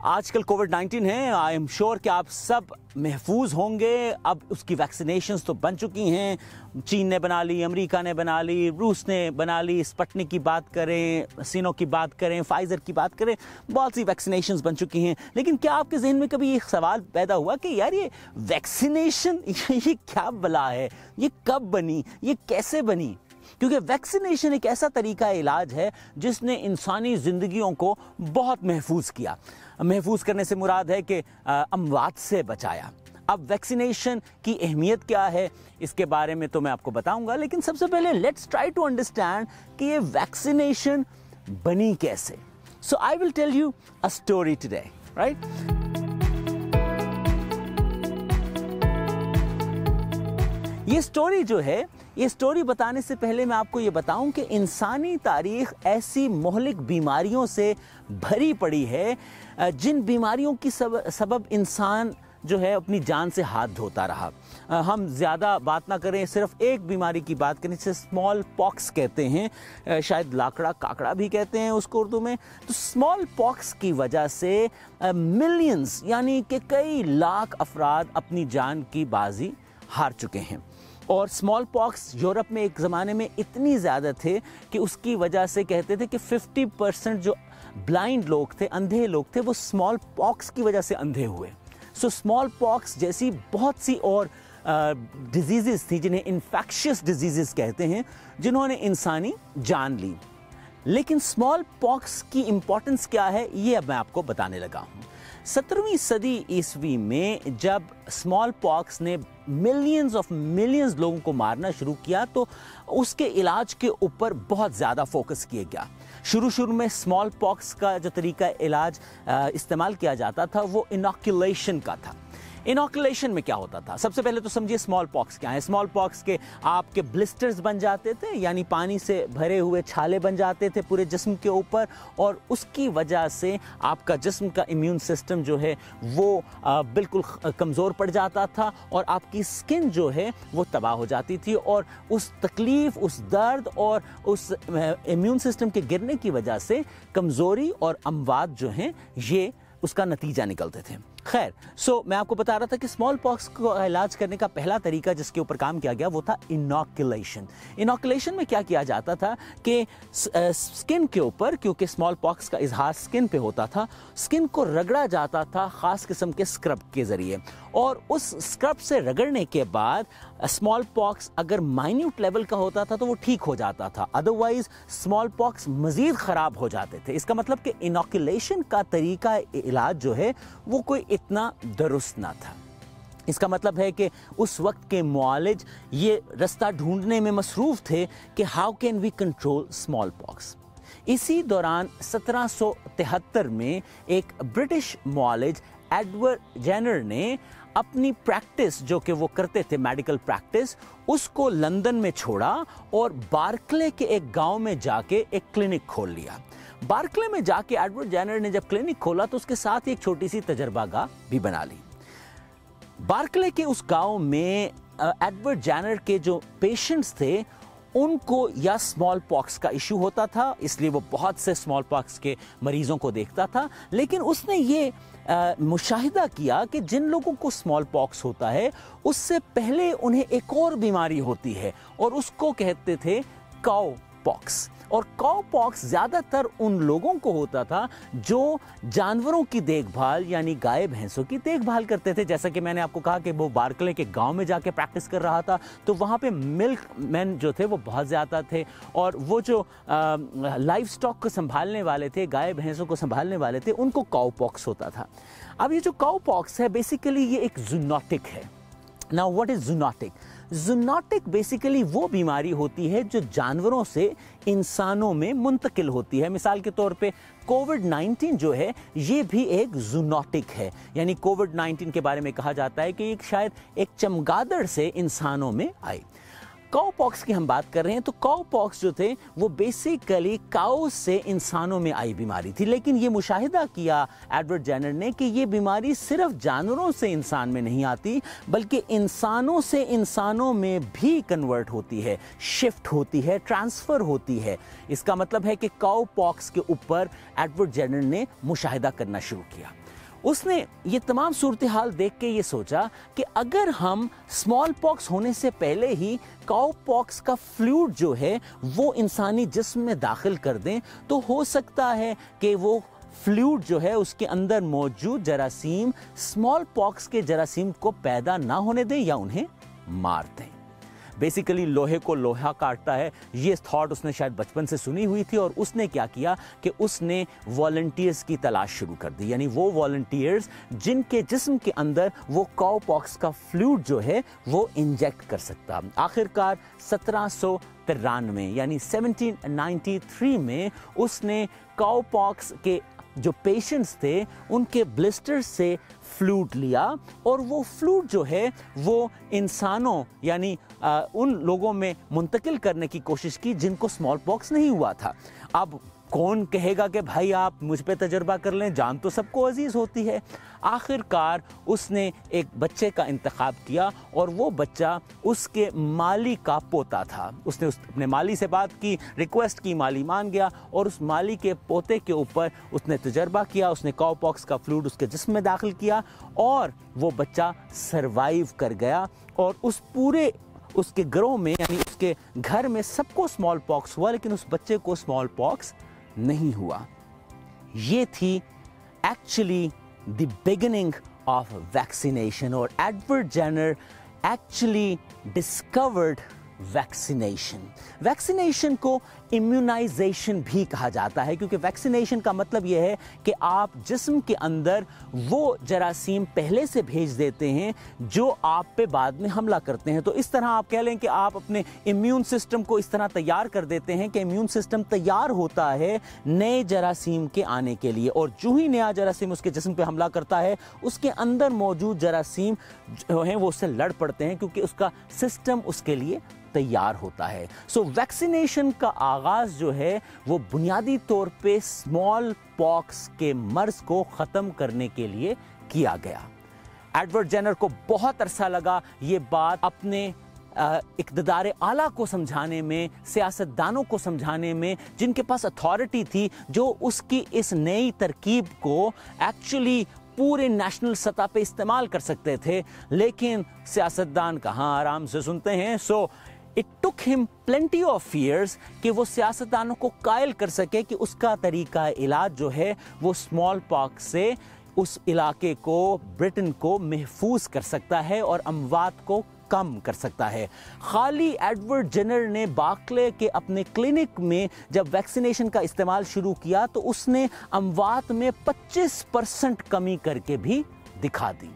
आजकल कोविड-19 है, आई एम श्योर कि आप सब महफूज होंगे। अब उसकी वैक्सीनेशंस तो बन चुकी हैं, चीन ने बना ली, अमेरिका ने बना ली, रूस ने बना ली, स्पुतनिक की बात करें, सीनो की बात करें, फाइजर की बात करें, बहुत सी वैक्सीनेशंस बन चुकी हैं। लेकिन क्या आपके जहन में कभी एक सवाल पैदा हुआ कि यार ये वैक्सीनेशन ये क्या बला है, ये कब बनी, ये कैसे बनी? क्योंकि वैक्सीनेशन एक ऐसा तरीका इलाज है जिसने इंसानी ज़िंदगियों को बहुत महफूज किया। महफूज करने से मुराद है कि अमवात से बचाया। अब वैक्सीनेशन की अहमियत क्या है, इसके बारे में तो मैं आपको बताऊंगा, लेकिन सबसे पहले लेट्स ट्राई टू अंडरस्टैंड कि ये वैक्सीनेशन बनी कैसे। So I will tell you a story today, right? ये स्टोरी जो है, ये स्टोरी बताने से पहले मैं आपको ये बताऊं कि इंसानी तारीख ऐसी मोहलिक बीमारियों से भरी पड़ी है जिन बीमारियों की सबब इंसान जो है अपनी जान से हाथ धोता रहा। हम ज़्यादा बात ना करें, सिर्फ एक बीमारी की बात करें जिसे स्मॉल पॉक्स कहते हैं, शायद लाकड़ा काकड़ा भी कहते हैं उसको उर्दू में। तो स्मॉल पॉक्स की वजह से मिलियंस यानी कि कई लाख अफराद अपनी जान की बाजी हार चुके हैं। और स्मॉल पॉक्स यूरोप में एक ज़माने में इतनी ज़्यादा थे कि उसकी वजह से कहते थे कि 50% जो ब्लाइंड लोग थे, अंधे लोग थे, वो स्मॉल पॉक्स की वजह से अंधे हुए। सो स्मॉल पॉक्स जैसी बहुत सी और डिजीज़ थी जिन्हें इन्फेक्शियस डिजीज़ कहते हैं, जिन्होंने इंसानी जान ली। लेकिन स्मॉल पॉक्स की इम्पोर्टेंस क्या है ये अब मैं आपको बताने लगा हूँ। 17वीं सदी ईस्वी में जब स्मॉल पॉक्स ने मिलियंस लोगों को मारना शुरू किया तो उसके इलाज के ऊपर बहुत ज़्यादा फोकस किया गया। शुरू में स्मॉल पॉक्स का जो तरीका इलाज इस्तेमाल किया जाता था वो इनॉक्यूलेशन का था। इनॉक्यूलेशन में क्या होता था, सबसे पहले तो समझिए स्मॉल पॉक्स क्या है। स्मॉल पॉक्स के आपके ब्लिस्टर्स बन जाते थे, यानी पानी से भरे हुए छाले बन जाते थे पूरे जिस्म के ऊपर, और उसकी वजह से आपका जिस्म का इम्यून सिस्टम जो है वो बिल्कुल कमज़ोर पड़ जाता था और आपकी स्किन जो है वो तबाह हो जाती थी। और उस तकलीफ़, उस दर्द और उस इम्यून सिस्टम के गिरने की वजह से कमज़ोरी और अमवात जो हैं ये उसका नतीजा निकलते थे। खैर, मैं आपको बता रहा था कि स्मॉल पॉक्स को इलाज करने का पहला तरीका जिसके ऊपर काम किया गया वो था इनॉक्यूलेशन। इनॉक्यूलेशन में क्या किया जाता था कि स्किन के ऊपर, क्योंकि स्मॉल पॉक्स का इजहार स्किन पे होता था, स्किन को रगड़ा जाता था ख़ास किस्म के स्क्रब के ज़रिए, और उस स्क्रब से रगड़ने के बाद स्मॉल पॉक्स अगर माइन्यूट लेवल का होता था तो वो ठीक हो जाता था, अदरवाइज स्मॉल पॉक्स मज़ीद ख़राब हो जाते थे। इसका मतलब कि इनॉक्यूलेशन का तरीका इलाज जो है वो कोई इतना दुरुस्त ना था। इसका मतलब है कि उस वक्त के मुआलिज ये रास्ता ढूंढने में मसरूफ़ थे कि how can we control smallpox. इसी दौरान 1773 में एक ब्रिटिश मुआलिज एडवर्ड जेनर ने अपनी प्रैक्टिस जो कि वो करते थे, मेडिकल प्रैक्टिस, उसको लंदन में छोड़ा और बार्कले के एक गांव में जाके एक क्लिनिक खोल लिया। बार्कले में जाके एडवर्ड जेनर ने जब क्लिनिक खोला तो उसके साथ एक छोटी सी तजर्बागाह भी बना ली। बार्कले के उस गांव में एडवर्ड जेनर के जो पेशेंट्स थे उनको या स्मॉल पॉक्स का इशू होता था, इसलिए वो बहुत से स्मॉल पॉक्स के मरीजों को देखता था। लेकिन उसने ये मुशाहिदा किया कि जिन लोगों को स्मॉल पॉक्स होता है उससे पहले उन्हें एक और बीमारी होती है और उसको कहते थे काउ पॉक्स। और काउ पॉक्स ज़्यादातर उन लोगों को होता था जो जानवरों की देखभाल यानी गाय भैंसों की देखभाल करते थे। जैसा कि मैंने आपको कहा कि वो बार्कले के गांव में जाके प्रैक्टिस कर रहा था, तो वहाँ पे मिल्क मैन जो थे वो बहुत ज़्यादा थे, और वो जो लाइव स्टॉक को संभालने वाले थे, गाय भैंसों को संभालने वाले थे, उनको काउ पॉक्स होता था। अब ये जो काउ पॉक्स है बेसिकली ये एक जूनोटिक है। Now what is zoonotic? Zoonotic basically वो बीमारी होती है जो जानवरों से इंसानों में मुंतकिल होती है। मिसाल के तौर पे कोविड-19 जो है ये भी एक जूनोटिक है, यानी कोविड-19 के बारे में कहा जाता है कि ये शायद एक चमगादड़ से इंसानों में आई। काउ पॉक्स की हम बात कर रहे हैं, तो काउ पॉक्स जो थे वो बेसिकली काउ से इंसानों में आई बीमारी थी, लेकिन ये मुशाहिदा किया एडवर्ड जेनर ने कि ये बीमारी सिर्फ जानवरों से इंसान में नहीं आती बल्कि इंसानों से इंसानों में भी कन्वर्ट होती है, शिफ्ट होती है, ट्रांसफ़र होती है। इसका मतलब है कि काउ पॉक्स के ऊपर एडवर्ड जेनर ने मुशाहिदा करना शुरू किया। उसने ये तमाम सूरत हाल देख के ये सोचा कि अगर हम स्मॉल पॉक्स होने से पहले ही काउ पॉक्स का फ्लूइड जो है वो इंसानी जिस्म में दाखिल कर दें तो हो सकता है कि वो फ्लूइड जो है उसके अंदर मौजूद जरासीम स्मॉल पॉक्स के जरासीम को पैदा ना होने दें या उन्हें मार दें। बेसिकली लोहे को लोहा काटता है, ये थॉट उसने शायद बचपन से सुनी हुई थी, और उसने क्या किया कि उसने वॉलंटियर्स की तलाश शुरू कर दी, यानी वो वॉलंटियर्स जिनके जिस्म के अंदर वो काउ पॉक्स का फ्लूइड जो है वो इंजेक्ट कर सकता। आखिरकार 1793 यानी 1793 में उसने काउ पॉक्स के जो पेशेंट्स थे उनके ब्लिस्टर से फ्लूइड लिया, और वो फ्लूइड जो है वो इंसानों यानी उन लोगों में मुंतकिल करने की कोशिश की जिनको स्मॉल पॉक्स नहीं हुआ था। अब कौन कहेगा कि भाई आप मुझ पे तजर्बा कर लें, जान तो सबको अजीज़ होती है। आखिरकार उसने एक बच्चे का इंतखाब किया, और वो बच्चा उसके माली का पोता था। उसने अपने माली से बात की, रिक्वेस्ट की, माली मान गया, और उस माली के पोते के ऊपर उसने तजर्बा किया। उसने काउ पॉक्स का फ्लूइड उसके जिस्म में दाखिल किया, और वो बच्चा सरवाइव कर गया, और उस पूरे उसके ग्रोह में यानी उसके घर में सबको स्मॉल पॉक्स हुआ, लेकिन उस बच्चे को स्मॉल पॉक्स नहीं हुआ। ये थी actually the beginning of vaccination, और Edward Jenner actually discovered vaccination. Vaccination को इम्यूनाइजेशन भी कहा जाता है, क्योंकि वैक्सीनेशन का मतलब यह है कि आप जिस्म के अंदर वो जरासीम पहले से भेज देते हैं जो आप पे बाद में हमला करते हैं। तो इस तरह आप कह लें कि आप अपने इम्यून सिस्टम को इस तरह तैयार कर देते हैं कि इम्यून सिस्टम तैयार होता है नए जरासीम के आने के लिए, और जो ही नया जरासीम उसके जिस्म पे हमला करता है उसके अंदर मौजूद जरासीम जो हैं वो उससे लड़ पड़ते हैं, क्योंकि उसका सिस्टम उसके लिए तैयार होता है। सो वैक्सीनेशन का आगाज जो है वो बुनियादी तौर पे स्मॉल पॉक्स के मर्ज को ख़त्म करने के लिए किया गया। एडवर्ड जेनर को बहुत अरसा लगा ये बात अपने इक़्तिदार आला को समझाने में, सियासतदानों को समझाने में, जिनके पास अथॉरिटी थी जो उसकी इस नई तरकीब को एक्चुअली पूरे नेशनल सतह पे इस्तेमाल कर सकते थे, लेकिन सियासतदान कहाँ आराम से सुनते हैं। So it took him plenty of years कि वो सियासतदानों को कायल कर सके कि उसका तरीका इलाज जो है वो स्मॉल पॉक्स से उस इलाके को, ब्रिटेन को महफूज कर सकता है और अमवात को कम कर सकता है। खाली एडवर्ड जेनर ने बार्कले के अपने क्लिनिक में जब वैक्सीनेशन का इस्तेमाल शुरू किया तो उसने अमवात में 25% कमी करके भी दिखा दी।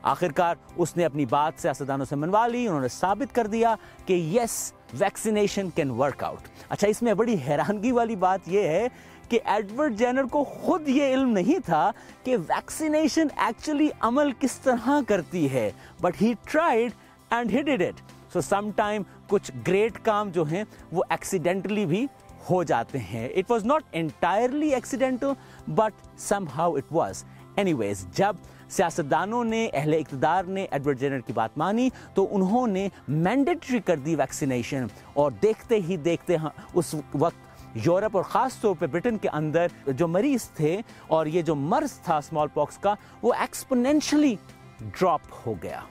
आखिरकार उसने अपनी बात सियासतदानों से मनवा ली, उन्होंने साबित कर दिया कि yes, vaccination can work out. अच्छा, इसमें बड़ी हैरानगी वाली बात यह है कि एडवर्ड जेनर को खुद ये इल्म नहीं था कि वैक्सीनेशन एक्चुअली अमल किस तरह करती है, but he tried and he did it. So sometime कुछ ग्रेट काम जो हैं वो एक्सीडेंटली भी हो जाते हैं। It was not entirely accidental but somehow it was. Anyways, जब सियासतदानों ने, अहले इक़्तिदार ने एडवर्ड जेनर की बात मानी तो उन्होंने मैंडेटरी कर दी वैक्सीनेशन, और देखते ही देखते उस वक्त यूरोप और ख़ास तौर पे ब्रिटेन के अंदर जो मरीज़ थे और ये जो मर्ज था स्मॉल पॉक्स का, वो एक्सपोनेंशियली ड्रॉप हो गया।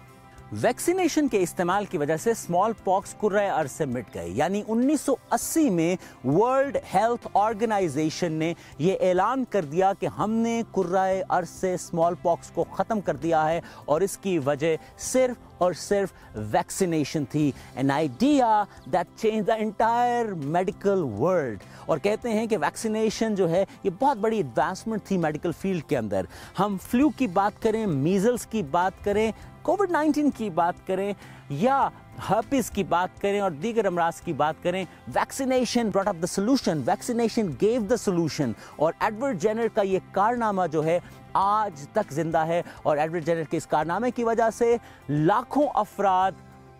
वैक्सीनेशन के इस्तेमाल की वजह से स्मॉल पॉक्स कुर्राए अर्ज से मिट गए। यानी 1980 में वर्ल्ड हेल्थ ऑर्गेनाइजेशन ने यह ऐलान कर दिया कि हमने कुर्राए अर्ज से स्मॉल पॉक्स को ख़त्म कर दिया है और इसकी वजह सिर्फ और सिर्फ वैक्सीनेशन थी। An idea that change the entire medical world. और कहते हैं कि वैक्सीनेशन जो है ये बहुत बड़ी एडवांसमेंट थी मेडिकल फील्ड के अंदर। हम फ्लू की बात करें, मीजल्स की बात करें, कोविड-19 की बात करें या हर्पिस की बात करें और दीगर अमराज की बात करें, vaccination brought up the solution, vaccination gave the solution. और एडवर्ड जेनर का ये कारनामा जो है आज तक जिंदा है और एडवर्ड जेनर के इस कारनामे की वजह से लाखों अफराद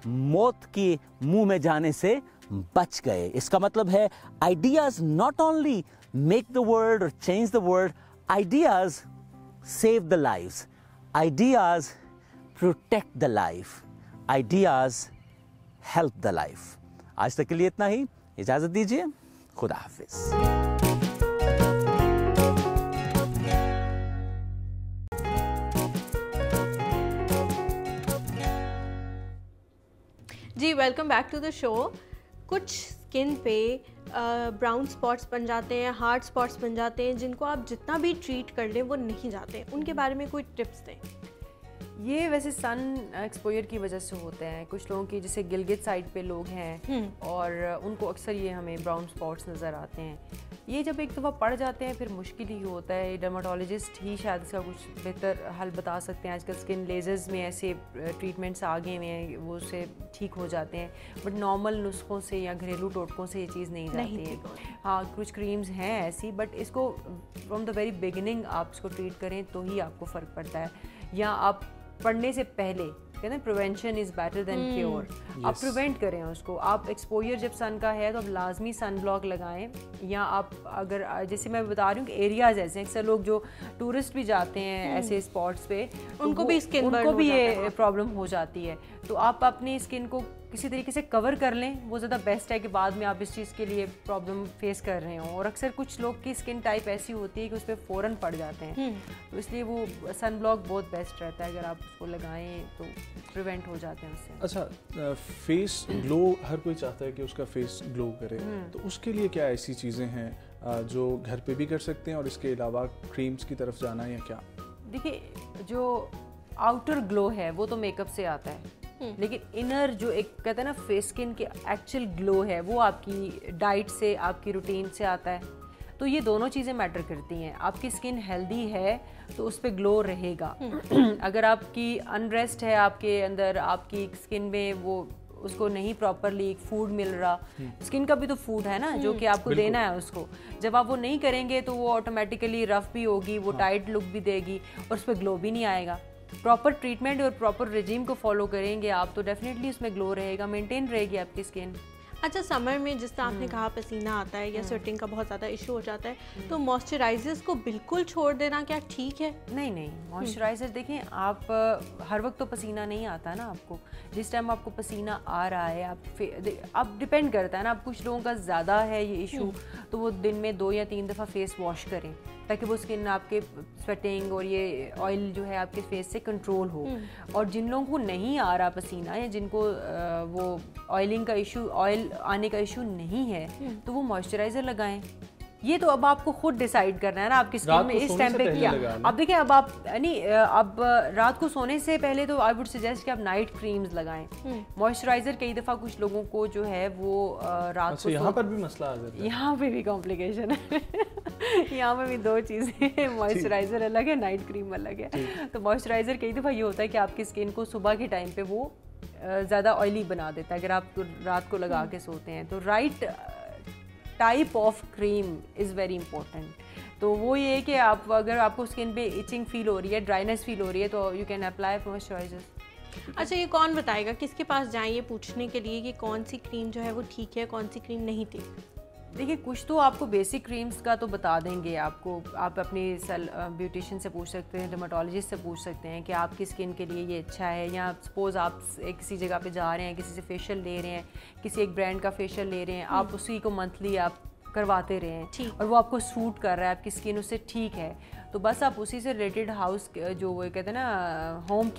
मौत के मुंह में जाने से बच गए। इसका मतलब है ideas not only make the world और change the world, ideas save the lives, ideas protect the life, ideas help the life. आज तक के लिए इतना ही, इजाजत दीजिए, खुदा हाफिज। जी welcome back to the show. कुछ स्किन पे ब्राउन स्पॉट्स बन जाते हैं, हार्ड स्पॉट्स बन जाते हैं जिनको आप जितना भी ट्रीट कर लें वो नहीं जाते, उनके बारे में कोई टिप्स दें। ये वैसे सन एक्सपोजर की वजह से होते हैं। कुछ लोगों की जैसे गिलगित साइड पे लोग हैं और उनको अक्सर ये हमें ब्राउन स्पॉट्स नज़र आते हैं। ये जब एक दफ़ा पड़ जाते हैं फिर मुश्किल ही होता है। डर्माटोलॉजिस्ट ही शायद इसका कुछ बेहतर हल बता सकते हैं। आजकल स्किन लेजर्स में ऐसे ट्रीटमेंट्स आ गए हैं, वो उससे ठीक हो जाते हैं, बट नॉर्मल नुस्खों से या घरेलू टोटकों से ये चीज़ नहीं जाती है। हाँ, कुछ क्रीम्स हैं ऐसी, बट इसको फ्रॉम द वेरी बिगिनिंग आप इसको ट्रीट करें तो ही आपको फ़र्क पड़ता है। या आप पढ़ने से पहले कहते हैं prevention is better than cure. आप प्रिवेंट करें उसको। आप एक्सपोजर जब सन का है तो आप लाजमी सन ब्लॉक लगाएं। या आप अगर जैसे मैं बता रही हूँ कि एरियाज ऐसे हैं, अक्सर लोग जो टूरिस्ट भी जाते हैं ऐसे स्पॉट्स पे, उनको भी स्किन बर्न उनको भी ये प्रॉब्लम हो जाती है। तो आप अपनी स्किन को किसी तरीके से कवर कर लें, वो ज़्यादा बेस्ट है कि बाद में आप इस चीज़ के लिए प्रॉब्लम फेस कर रहे हो। और अक्सर कुछ लोग की स्किन टाइप ऐसी होती है कि उस पर फ़ौरन पड़ जाते हैं, तो इसलिए वो सन ब्लॉक बहुत बेस्ट रहता है। अगर आप उसको लगाएं तो प्रिवेंट हो जाते हैं उससे। अच्छा, फेस ग्लो हर कोई चाहता है कि उसका फेस ग्लो करे, तो उसके लिए क्या ऐसी चीज़ें हैं जो घर पे भी कर सकते हैं और इसके अलावा क्रीम्स की तरफ जाना है या क्या? देखिए, जो आउटर ग्लो है वो तो मेकअप से आता है, लेकिन इनर जो एक कहते हैं ना फेस स्किन के एक्चुअल ग्लो है वो आपकी डाइट से, आपकी रूटीन से आता है। तो ये दोनों चीज़ें मैटर करती हैं। आपकी स्किन हेल्दी है तो उस पर ग्लो रहेगा। अगर आपकी अनरेस्ट है आपके अंदर, आपकी स्किन में वो उसको नहीं प्रॉपरली फूड मिल रहा, स्किन का भी तो फूड है ना जो कि आपको देना है उसको, जब आप वो नहीं करेंगे तो वो ऑटोमेटिकली रफ भी होगी, वो टाइट लुक भी देगी और उस पर ग्लो भी नहीं आएगा। प्रॉपर ट्रीटमेंट और प्रॉपर रिजीम को फॉलो करेंगे आप तो डेफिनेटली उसमें ग्लो रहेगा, मेंटेन रहेगी आपकी स्किन। अच्छा, समर में जिस तरह आपने कहा पसीना आता है या स्वेटिंग का बहुत ज़्यादा इशू हो जाता है, तो मॉइस्चराइजर्स को बिल्कुल छोड़ देना क्या ठीक है? नहीं नहीं, मॉइस्चराइजर देखें, आप हर वक्त तो पसीना नहीं आता ना आपको। जिस टाइम आपको पसीना आ रहा है आप डिपेंड करता है ना, आप कुछ लोगों का ज़्यादा है ये इशू तो वो दिन में 2 या 3 दफ़ा फेस वॉश करें ताकि वो स्किन आपके स्वेटिंग और ये ऑयल जो है आपके फेस से कंट्रोल हो। और जिन लोगों को नहीं आ रहा पसीना या जिनको वो ऑयलिंग का इशू, ऑयल आने का इशू नहीं है, तो वो मॉइस्चराइज़र लगाएं। ये तो अब आपको खुद डिसाइड करना है ना आपकी स्किन में इस टाइम पे क्या। अब देखिए, अब आप नहीं, अब रात को सोने से पहले तो आई वुड सजेस्ट कि आप नाइट क्रीम्स लगाएं। मॉइस्चराइजर कई दफ़ा कुछ लोगों को जो है वो रात को यहाँ पर भी मसला आ जाता है, यहाँ पे भी कॉम्प्लिकेशन है। यहाँ पे भी 2 चीज़ें, मॉइस्चराइजर अलग है, नाइट क्रीम अलग है। तो मॉइस्चराइजर कई दफ़ा ये होता है कि आपकी स्किन को सुबह के टाइम पे वो ज़्यादा ऑयली बना देता है अगर आप रात को लगा के सोते हैं। तो right type of cream is very important. तो वो ये है कि आप अगर आपको स्किन पे इचिंग फील हो रही है, ड्राइनेस फील हो रही है, तो यू कैन अप्लाई मॉइस्चराइजर। अच्छा, ये कौन बताएगा, किसके पास जाएं ये पूछने के लिए कि कौन सी क्रीम जो है वो ठीक है, कौन सी क्रीम नहीं ठीक? देखिए, कुछ तो आपको बेसिक क्रीम्स का तो बता देंगे आपको। आप अपनी ब्यूटिशियन से पूछ सकते हैं, डर्माटोलॉजिस्ट से पूछ सकते हैं कि आपकी स्किन के लिए ये अच्छा है। या सपोज़ आप किसी जगह पे जा रहे हैं, किसी से फेशियल ले रहे हैं, किसी एक ब्रांड का फेशियल ले रहे हैं, आप उसी को मंथली आप करवाते रहें और वो आपको सूट कर रहा है, आपकी स्किन उससे ठीक है, तो बस आप उसी से रिलेटेड हाउस जो वो कहते हैं ना होम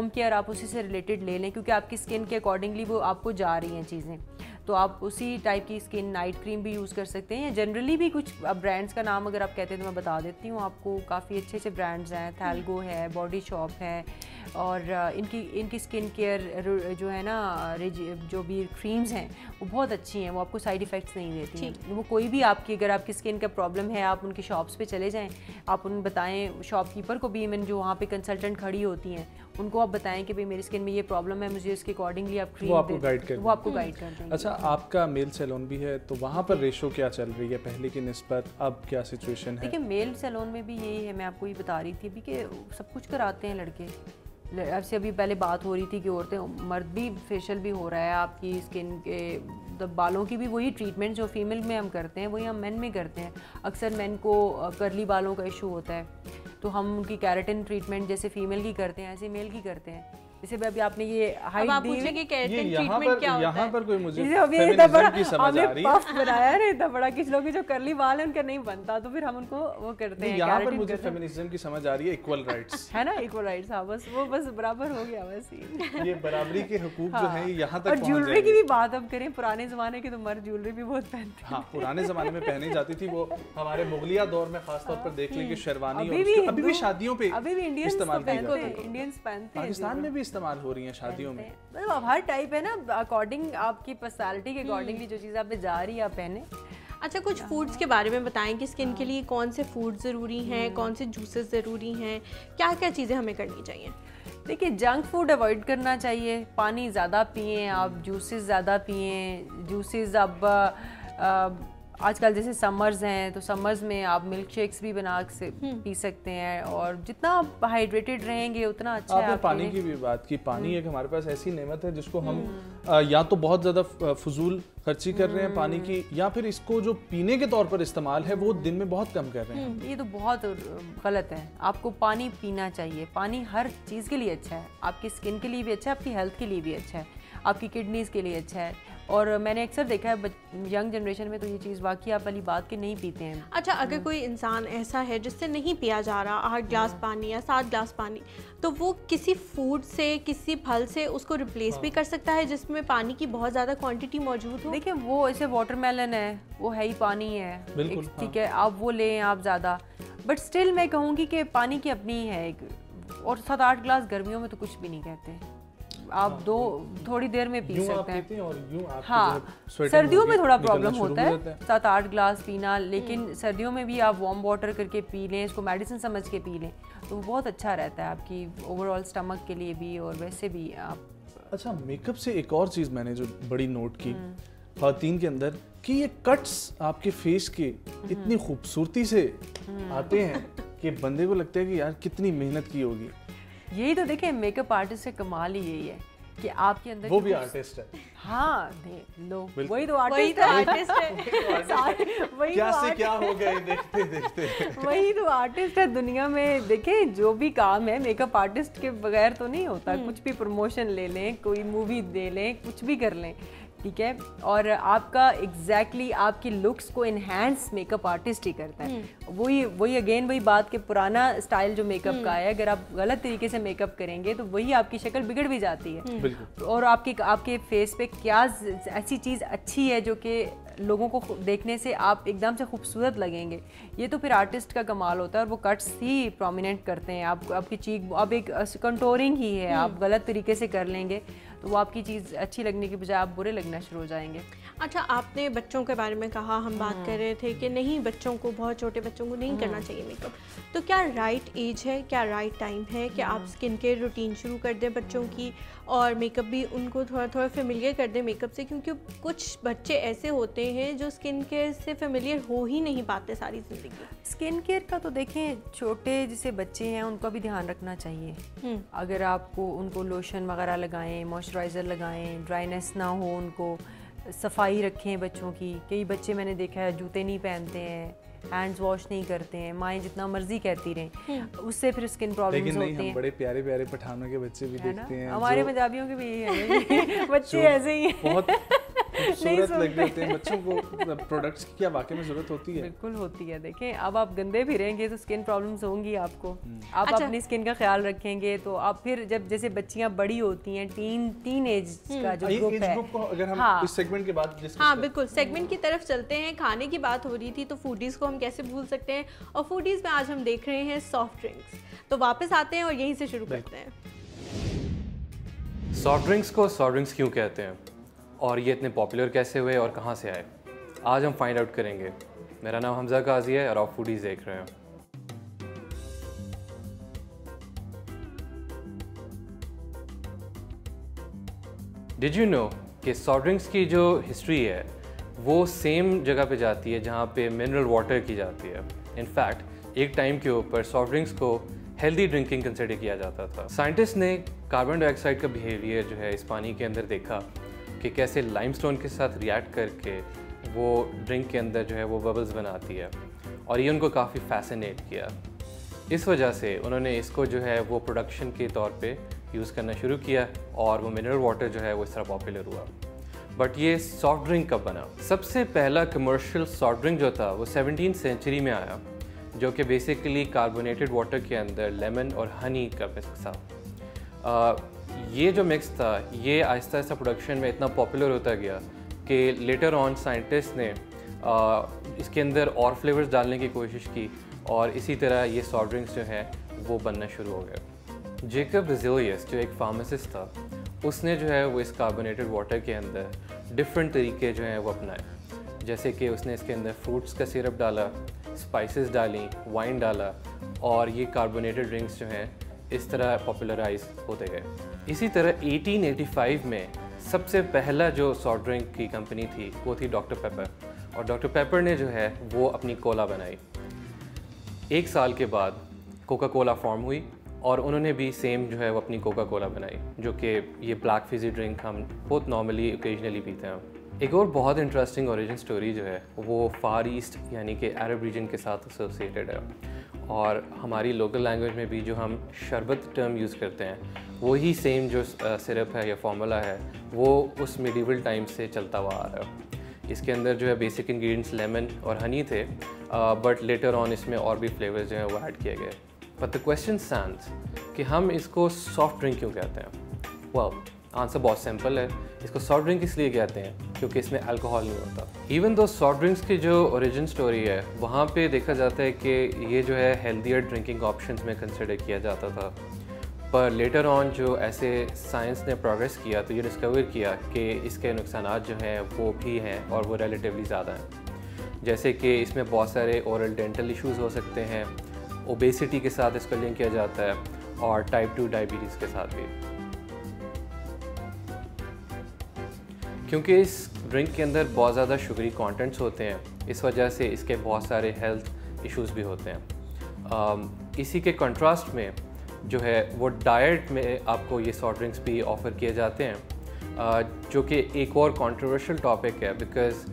केयर आप उसी से रिलेटेड ले लें, क्योंकि आपकी स्किन के अकॉर्डिंगली वो आपको जा रही हैं चीज़ें। तो आप उसी टाइप की स्किन नाइट क्रीम भी यूज़ कर सकते हैं, या जनरली भी कुछ ब्रांड्स का नाम अगर आप कहते हैं तो मैं बता देती हूँ आपको। काफ़ी अच्छे अच्छे ब्रांड्स हैं, थैल्गो है, बॉडी शॉप है, और इनकी स्किन केयर जो है ना जो भी क्रीम्स हैं वो बहुत अच्छी हैं, वो आपको साइड इफ़ेक्ट्स नहीं देती हैं। वो कोई भी आपकी अगर आपकी स्किन का प्रॉब्लम है, आप उनकी शॉप्स पे चले जाएं, आप उन बताएं, शॉपकीपर को भी इवन जो वहाँ पे कंसल्टेंट खड़ी होती हैं उनको आप बताएं कि भाई मेरी स्किन में ये प्रॉब्लम है, मुझे उसके अकॉर्डिंगली आप क्रीम वो आपको गाइड कर देंगे। अच्छा, आपका मेल सैलून भी है, तो वहाँ पर रेशो क्या चल रही है पहले की निस्बत, अब क्या सिचुएशन है? देखिए मेल सैलून में भी यही है, मैं आपको ये बता रही थी अभी कि सब कुछ कराते हैं लड़के। ऐसे अभी पहले बात हो रही थी कि औरतें, मर्द भी फेशियल भी हो रहा है, आपकी स्किन के बालों की भी वही ट्रीटमेंट जो फीमेल में हम करते हैं वही हम मेन में करते हैं। अक्सर मेन को कर्ली बालों का इशू होता है, तो हम उनकी कैरेटिन ट्रीटमेंट जैसे फीमेल की करते हैं ऐसे मेल की करते हैं। जैसे अभी आपने ये हाइट दी, यहाँ पर कोई मुझे फेमिनिज्म की समझ आ रही है, पफ बनाया है इतना बड़ा, किसी लोग जो कर्ली बाल है उनका नहीं बनता, तो फिर हम उनको वो करते हैं। यहाँ पर मुझे फेमिनिज्म की समझ आ रही है, इक्वल राइट्स है ना, इक्वल राइट्स। हाँ बस वो बस बराबर हो गया बस ये बराबरी के हुकूक जो है यहाँ तक। और ज्वेलरी की भी बात अब करें, पुराने जमाने के तो मर्द ज्वेलरी भी बहुत पहनते हैं। हाँ, पुराने जमाने में पहनी जाती थी, वो हमारे मुगलिया दौर में खासतौर पर देख लेंगे शेरवानी, अभी भी शादियों पे इस्तेमाल की जाती है, इंडियंस पहनते हैं, पाकिस्तान में भी इस्तेमाल हो रही है शादियों में। मतलब अब हर टाइप है ना, अकॉर्डिंग आपकी पर्सनालिटी के अकॉर्डिंगली जो चीज़ आप पे जा रही है आप पहने। अच्छा, कुछ फूड्स के बारे में बताएं कि स्किन के लिए कौन से फूड ज़रूरी हैं, कौन से जूसेस ज़रूरी हैं, क्या क्या चीज़ें हमें करनी चाहिए? देखिए जंक फूड अवॉइड करना चाहिए, पानी ज़्यादा पिएं आप, जूसेस ज़्यादा पिएं। जूसेस अब आजकल जैसे समर्स हैं तो समर्स में आप मिल्क शेक्स भी बना से पी सकते हैं, और जितना आप हाइड्रेटेड रहेंगे उतना अच्छा है। आपने पानी की भी बात की, पानी एक हमारे पास ऐसी नेमत है जिसको हम या तो बहुत ज़्यादा फजूल खर्ची कर रहे हैं पानी की, या फिर इसको जो पीने के तौर पर इस्तेमाल है वो दिन में बहुत कम कर रहे हैं। ये तो बहुत गलत है। आपको पानी पीना चाहिए, पानी हर चीज़ के लिए अच्छा है, आपकी स्किन के लिए भी अच्छा है, आपकी हेल्थ के लिए भी अच्छा है, आपकी किडनीज़ के लिए अच्छा है। और मैंने अक्सर देखा है यंग जनरेशन में तो ये चीज़ वाकई आप वाली बात के नहीं पीते हैं। अच्छा, अगर कोई इंसान ऐसा है जिससे नहीं पिया जा रहा 8 ग्लास पानी या 7 ग्लास पानी, तो वो किसी फूड से, किसी फल से उसको रिप्लेस भी कर सकता है जिसमें पानी की बहुत ज़्यादा क्वांटिटी मौजूद हो? देखिए वो ऐसे वाटरमेलन है, वो है ही पानी है, ठीक है, आप वो लें आप ज़्यादा, बट स्टिल मैं कहूँगी कि पानी की अपनी है एक, और 7-8 ग्लास गर्मियों में तो कुछ भी नहीं कहते, आप थोड़ी देर में पी सकते हैं। और हाँ, सर्दियों में थोड़ा प्रॉब्लम होता है 7-8 ग्लास पीना, लेकिन सर्दियों में भी आप वार्म वाटर करके पी लें, इसको मेडिसिन समझ के पी लें तो वो बहुत अच्छा रहता है आपकी ओवरऑल स्टमक के लिए भी और वैसे भी आप। अच्छा, मेकअप से एक और चीज़ मैंने जो बड़ी नोट की ख़वातीन के अंदर, कि ये कट्स आपके फेस के इतनी खूबसूरती से आते हैं कि बंदे को लगता है कि यार कितनी मेहनत की होगी। यही तो देखें मेकअप आर्टिस्ट का कमाल ही यही है कि आपके अंदर वो भी आर्टिस्ट है। हाँ लो वही तो आर्टिस्ट है, वही क्या से क्या हो गए देखते देखते वही तो आर्टिस्ट है दुनिया में। देखें जो भी काम है मेकअप आर्टिस्ट के बगैर तो नहीं होता, कुछ भी प्रमोशन ले लें, कोई मूवी दे लें, कुछ भी कर लें, ठीक है, और आपका एग्जैक्टली आपकी लुक्स को इन्हेंस मेकअप आर्टिस्ट ही करता है। वही अगेन वही बात कि पुराना स्टाइल जो मेकअप का है, अगर आप गलत तरीके से मेकअप करेंगे तो वही आपकी शक्ल बिगड़ भी जाती है, और आपके फेस पे क्या ऐसी चीज़ अच्छी है जो कि लोगों को देखने से आप एकदम से खूबसूरत लगेंगे, ये तो फिर आर्टिस्ट का कमाल होता है। और वो कट्स ही प्रोमिनेंट करते हैं आपकी चीक, अब एक कंटोरिंग ही है, आप गलत तरीके से कर लेंगे तो वो आपकी चीज़ अच्छी लगने के बजाय आप बुरे लगना शुरू हो जाएंगे। अच्छा, आपने बच्चों के बारे में कहा, हम बात कर रहे थे कि नहीं बच्चों को, बहुत छोटे बच्चों को नहीं करना चाहिए मेकअप, तो क्या राइट एज है, क्या राइट टाइम है कि आप स्किन केयर रूटीन शुरू कर दें बच्चों की, और मेकअप भी उनको थोड़ा थोड़ा फेमिलियर कर दें मेकअप से, क्योंकि कुछ बच्चे ऐसे होते हैं जो स्किन केयर से फेमिलियर हो ही नहीं पाते सारी ज़िंदगी। स्किन केयर का तो देखें छोटे जैसे बच्चे हैं उनका भी ध्यान रखना चाहिए। अगर आपको उनको लोशन वगैरह लगाएं, मॉइस्चराइज़र लगाएं, ड्राइनेस ना हो, उनको सफाई रखें बच्चों की। कई बच्चे मैंने देखा है जूते नहीं पहनते हैं, हैंड्स वॉश नहीं करते हैं, माएँ जितना मर्जी कहती रहें, उससे फिर स्किन प्रॉब्लम्स होती हैं। हम बड़े प्यारे प्यारे पठानों के बच्चे भी देखते हैं, हमारे पंजाबियों के भी हैं बच्चे ऐसे ही हैं, खूबसूरत लग रहे होते हैं बच्चों को, प्रोडक्ट्स की क्या वाकई में ज़रूरत होती है? बिल्कुल होती है। देखें अब आप गंदे भी रहेंगे तो स्किन प्रॉब्लम्स होंगी आपको। आप अच्छा। अपनी स्किन का ख्याल रखेंगे तो आप फिर जब जैसे बच्चियां बड़ी होती हैं, टीन एज का जो ग्रुप एज है, ग्रुप को अगर हम हाँ। इस सेगमेंट के बाद डिस्कस हाँ बिल्कुल, सेगमेंट की तरफ चलते हैं। खाने की बात हो रही थी तो फूडीज़ को हम कैसे भूल सकते हैं, और फूडीज़ में आज हम देख रहे हैं सॉफ्ट ड्रिंक्स। तो वापस आते हैं और यहीं से शुरू करते हैं। सॉफ्ट ड्रिंक्स को सॉफ्ट ड्रिंक्स क्यों कहते हैं और ये इतने पॉपुलर कैसे हुए और कहाँ से आए, आज हम फाइंड आउट करेंगे। मेरा नाम हमजा काजी है और आप फूडीज़ देख रहे हैं। डिड यू नो कि सॉफ्ट ड्रिंक्स की जो हिस्ट्री है वो सेम जगह पे जाती है जहाँ पे मिनरल वाटर की जाती है। इनफैक्ट एक टाइम के ऊपर सॉफ्ट ड्रिंक्स को हेल्दी ड्रिंकिंग कंसिडर किया जाता था। साइंटिस्ट ने कार्बन डाइऑक्साइड का बिहेवियर जो है इस पानी के अंदर देखा कि कैसे लाइमस्टोन के साथ रिएक्ट करके वो ड्रिंक के अंदर जो है वो बबल्स बनाती है, और ये उनको काफ़ी फैसिनेट किया। इस वजह से उन्होंने इसको जो है वो प्रोडक्शन के तौर पे यूज़ करना शुरू किया और वो मिनरल वाटर जो है वो इस तरह पॉपुलर हुआ। बट ये सॉफ्ट ड्रिंक कब बना? सबसे पहला कमर्शियल सॉफ्ट ड्रिंक जो था वो 17th सेंचुरी में आया, जो कि बेसिकली कार्बोनेटेड वाटर के अंदर लेमन और हनी का मिक्स था। ये जो मिक्स था ये आहिस्ता आहिस्ता प्रोडक्शन में इतना पॉपुलर होता गया कि लेटर ऑन साइंटिस्ट ने इसके अंदर और फ्लेवर्स डालने की कोशिश की और इसी तरह ये सॉफ्ट ड्रिंक्स जो है वो बनना शुरू हो गए। जेकब बेज़ोलियस जो एक फार्मासिस्ट था, उसने जो है वो इस कार्बोनेटेड वाटर के अंदर डिफरेंट तरीके जो हैं वो अपनाए, जैसे कि उसने इसके अंदर फ्रूट्स का सिरप डाला, स्पाइसेस डाली, वाइन डाला, और ये कार्बोनेटेड ड्रिंक्स जो हैं इस तरह पॉपुलराइज होते गए। इसी तरह 1885 में सबसे पहला जो सॉफ्ट ड्रिंक की कंपनी थी वो थी डॉक्टर पेपर, और डॉक्टर पेपर ने जो है वो अपनी कोला बनाई। एक साल के बाद कोका कोला फॉर्म हुई और उन्होंने भी सेम जो है वो अपनी कोका कोला बनाई, जो कि ये ब्लैक फिजी ड्रिंक हम बहुत नॉर्मली ओकेजनली पीते हैं। एक और बहुत इंटरेस्टिंग ओरिजिन स्टोरी जो है वो फार ईस्ट यानी कि अरब रीजन के साथ एसोसिएटेड है, और हमारी लोकल लैंग्वेज में भी जो हम शरबत टर्म यूज़ करते हैं वही सेम जो सिरप है या फार्मूला है वो उस मिडीवल टाइम से चलता हुआ आ रहा है। इसके अंदर जो है बेसिक इंग्रेडिएंट्स लेमन और हनी थे, बट लेटर ऑन इसमें और भी फ्लेवर्स जो हैं वो ऐड किए गए। बट द क्वेश्चन स्टैंड्स कि हम इसको सॉफ्ट ड्रिंक क्यों कहते हैं? वेल, आंसर बहुत सिंपल है। इसको सॉफ्ट ड्रिंक इसलिए कहते हैं क्योंकि इसमें अल्कोहल नहीं होता। इवन दो सॉफ्ट ड्रिंक्स की जो ओरिजिन स्टोरी है वहाँ पे देखा जाता है कि ये जो है हेल्दियर ड्रिंकिंग ऑप्शंस में कंसिडर किया जाता था, पर लेटर ऑन जो ऐसे साइंस ने प्रोग्रेस किया तो ये डिस्कवर किया कि इसके नुकसानात जो हैं वो भी हैं और वो रिलेटिवली ज़्यादा हैं, जैसे कि इसमें बहुत सारे ओरल डेंटल इश्यूज़ हो सकते हैं, ओबेसिटी के साथ इसको लिंक किया जाता है, और टाइप 2 डायबिटीज़ के साथ भी। क्योंकि इस ड्रिंक के अंदर बहुत ज़्यादा शुगरी कंटेंट्स होते हैं, इस वजह से इसके बहुत सारे हेल्थ इश्यूज़ भी होते हैं। इसी के कंट्रास्ट में जो है वो डाइट में आपको ये सॉफ्ट ड्रिंक्स भी ऑफ़र किए जाते हैं, जो कि एक और कंट्रोवर्शियल टॉपिक है, बिकॉज़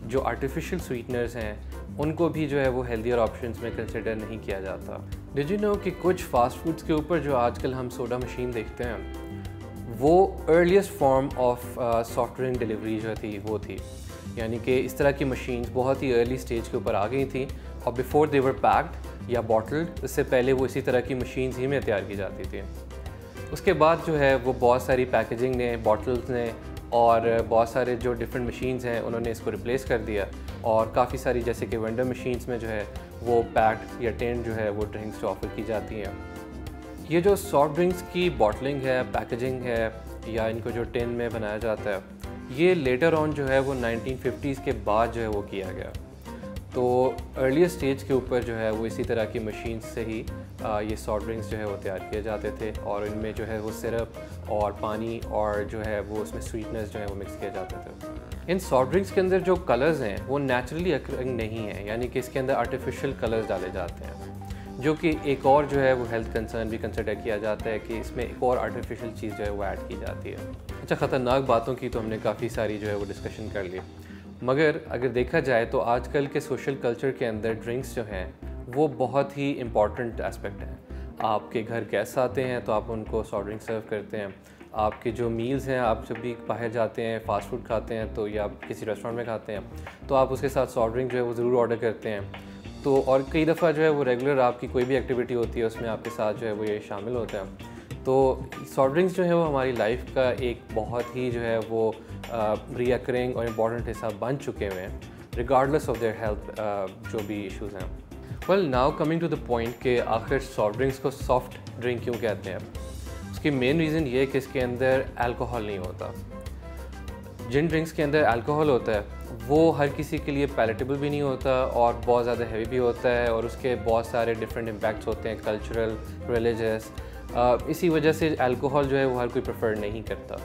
जो आर्टिफिशियल स्वीटनर्स हैं उनको भी जो है वो हेल्दियर ऑप्शंस में कंसिडर नहीं किया जाता। डिड यू नो कि कुछ फास्ट फूड्स के ऊपर जो आजकल हम सोडा मशीन देखते हैं वो earliest form of soft drink delivery जो थी वो थी, यानी कि इस तरह की मशीन्स बहुत ही अर्ली स्टेज के ऊपर आ गई थी, और बिफोर दे वर पैक्ड या बॉटल्ड, इससे पहले वो इसी तरह की मशीन्स ही में तैयार की जाती थी। उसके बाद जो है वो बहुत सारी पैकेजिंग ने, बॉटल्स ने और बहुत सारे जो डिफरेंट मशीन्स हैं उन्होंने इसको रिप्लेस कर दिया, और काफ़ी सारी जैसे कि वेंडर मशीन्स में जो है वो पैक्ड या टिन जो है वो ड्रिंक्स जो ऑफ़र की जाती हैं। ये जो सॉफ्ट ड्रिंक्स की बॉटलिंग है, पैकेजिंग है, या इनको जो टिन में बनाया जाता है, ये लेटर ऑन जो है वो 1950s के बाद जो है वो किया गया। तो अर्ली स्टेज के ऊपर जो है वो इसी तरह की मशीन से ही ये सॉफ्ट ड्रिंक्स जो है वो तैयार किए जाते थे, और इनमें जो है वो सिरप और पानी और जो है वो उसमें स्वीटनेस जो है वो मिक्स किए जाते थे। इन सॉफ्ट ड्रिंक्स के अंदर जो कलर्स हैं वो नेचुरली अकरिंग नहीं है, यानी कि इसके अंदर आर्टिफिशियल कलर्स डाले जाते हैं, जो कि एक और जो है वो हेल्थ कंसर्न भी कंसिडर किया जाता है कि इसमें एक और आर्टिफिशियल चीज़ जो है वो ऐड की जाती है। अच्छा, ख़तरनाक बातों की तो हमने काफ़ी सारी जो है वो डिस्कशन कर ली, मगर अगर देखा जाए तो आजकल के सोशल कल्चर के अंदर ड्रिंक्स जो हैं वो बहुत ही इम्पॉर्टेंट एस्पेक्ट हैं। आपके घर गेस्ट आते हैं तो आप उनको सॉफ्ट ड्रिंक सर्व करते हैं, आपके जो मील्स हैं, आप जब भी बाहर जाते हैं फास्ट फूड खाते हैं तो या किसी रेस्टोरेंट में खाते हैं तो आप उसके साथ सॉफ्ट ड्रिंक जो है वो ज़रूर ऑर्डर करते हैं। तो और कई दफ़ा जो है वो रेगुलर आपकी कोई भी एक्टिविटी होती है उसमें आपके साथ जो है वो ये शामिल होते हैं। तो सॉफ्ट ड्रिंक्स जो है वो हमारी लाइफ का एक बहुत ही जो है वो रिकरिंग और इम्पॉर्टेंट हिस्सा बन चुके हुए हैं रिगार्डलेस ऑफ देयर हेल्थ जो भी इश्यूज़ हैं। Well now coming to the point कि आखिर सॉफ्ट ड्रिंक्स को सॉफ्ट ड्रिंक क्यों कहते हैं। उसकी मेन रीज़न ये है कि इसके अंदर अल्कोहल नहीं होता। जिन ड्रिंक्स के अंदर अल्कोहल होता है वो हर किसी के लिए पैलेटेबल भी नहीं होता और बहुत ज़्यादा हैवी भी होता है और उसके बहुत सारे डिफरेंट इम्पैक्ट्स होते हैं, कल्चरल, रिलीजियस। इसी वजह से अल्कोहल जो है वो हर कोई प्रेफर नहीं करता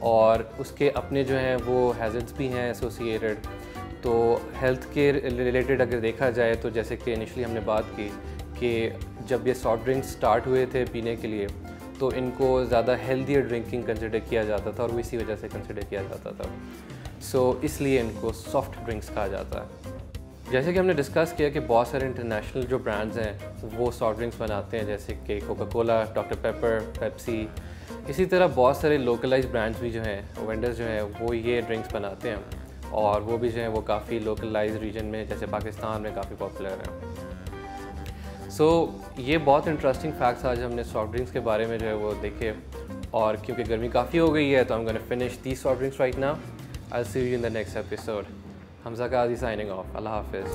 और उसके अपने जो हैं वो हैज़र्ड्स भी हैं एसोसिएटेड। तो हेल्थ के रिलेटेड अगर देखा जाए तो जैसे कि इनिशली हमने बात की कि जब ये सॉफ्ट ड्रिंक्स स्टार्ट हुए थे पीने के लिए तो इनको ज़्यादा हेल्दियर ड्रिंकिंग कंसिडर किया जाता था और वो इसी वजह से कंसिडर किया जाता था। सो इसलिए इनको सॉफ्ट ड्रिंक्स कहा जाता है। जैसे कि हमने डिस्कस किया कि बहुत सारे इंटरनेशनल जो ब्रांड्स हैं वो सॉफ्ट ड्रिंक्स बनाते हैं, जैसे कि Coca Cola, doctor paper, Pepsi. इसी तरह बहुत सारे लोकलाइज ब्रांड्स भी जो हैं, वेंडर्स जो हैं वो ये ड्रिंक्स बनाते हैं और वो भी जो हैं वो काफ़ी लोकलाइज रीजन में जैसे पाकिस्तान में काफ़ी पॉपुलर हैं। सो ये बहुत इंटरेस्टिंग फैक्ट्स आज हमने सॉफ्ट ड्रिंक्स के बारे में जो है वो देखे और क्योंकि गर्मी काफ़ी हो गई है तो हम gonna finish these soft drinks right now. I will see you in the next episode. Hamza Qazi signing off. अल्लाह हाफिज़।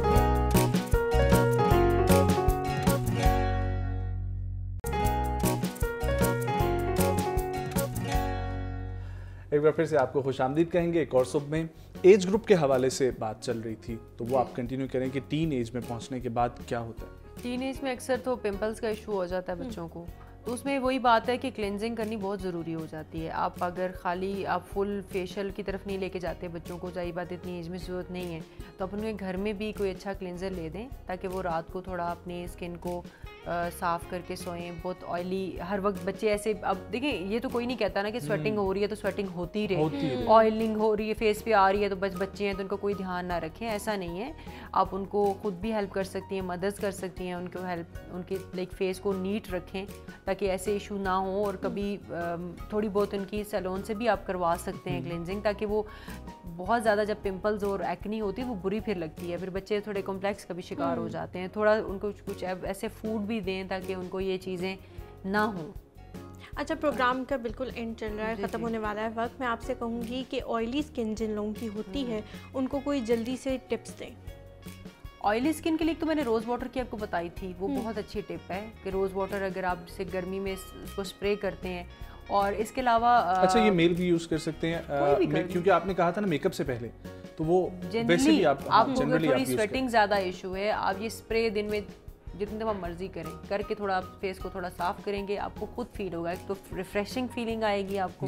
एक बार फिर से आपको खुशामदीद कहेंगे एक और सुबह में। एज ग्रुप के हवाले से बात चल रही थी तो वो आप कंटिन्यू करें कि टीन एज में पहुंचने के बाद क्या होता है। टीन एज में अक्सर तो पिंपल्स का इशू हो जाता है बच्चों को, तो उसमें वही बात है कि क्लिनजिंग करनी बहुत ज़रूरी हो जाती है। आप अगर खाली आप फुल फेशियल की तरफ नहीं लेके जाते बच्चों को, जाहिर बात इतनी एज में ज़रूरत नहीं है, तो आप उनके घर में भी कोई अच्छा क्लिनजर ले दें ताकि वो रात को थोड़ा अपनी स्किन को साफ़ करके सोएं। बहुत ऑयली हर वक्त बच्चे ऐसे, अब देखें ये तो कोई नहीं कहता ना कि स्वेटिंग हो रही है तो स्वेटिंग होती रहे, ऑयलिंग हो रही है फेस पे आ रही है तो बस बच्चे हैं तो उनको कोई ध्यान ना रखें, ऐसा नहीं है। आप उनको खुद भी हेल्प कर सकती हैं, मदद कर सकती हैं, उनको हेल्प उनके लाइक फेस को नीट रखें ताकि ऐसे इशू ना हो। और कभी थोड़ी बहुत उनकी सैलून से भी आप करवा सकते हैं क्लिनजिंग, ताकि वो बहुत ज़्यादा जब पिंपल्स और एक्नी होती है वो बुरी फिर लगती है, फिर बच्चे थोड़े कॉम्प्लेक्स का भी शिकार हो जाते हैं। थोड़ा उनको कुछ ऐसे फूड भी दें ताकि उनको ये चीज़ें ना हो। अच्छा, प्रोग्राम का बिल्कुल एंड चल रहा है, ख़त्म होने वाला है वक्त। मैं आपसे कहूँगी कि ऑयली स्किन जिन लोगों की होती है उनको कोई जल्दी से टिप्स दें। ऑयली स्किन के लिए तो मैंने रोज़ वाटर की आपको बताई थी, वो बहुत अच्छी टिप है कि रोज़ वाटर अगर आप जैसे गर्मी में उसको स्प्रे करते हैं। और इसके अलावा अच्छा, ये मेल भी यूज़ कर सकते हैं क्योंकि आपने कहा था ना मेकअप से पहले, तो वो वैसे भी आपको अगर थोड़ी स्वेटिंग ज़्यादा इशू है, आप ये स्प्रे दिन में जितनी दफ़ा मर्जी करें करके थोड़ा फेस को थोड़ा साफ करेंगे, आपको खुद फील होगा, एक तो रिफ्रेशिंग फीलिंग आएगी आपको,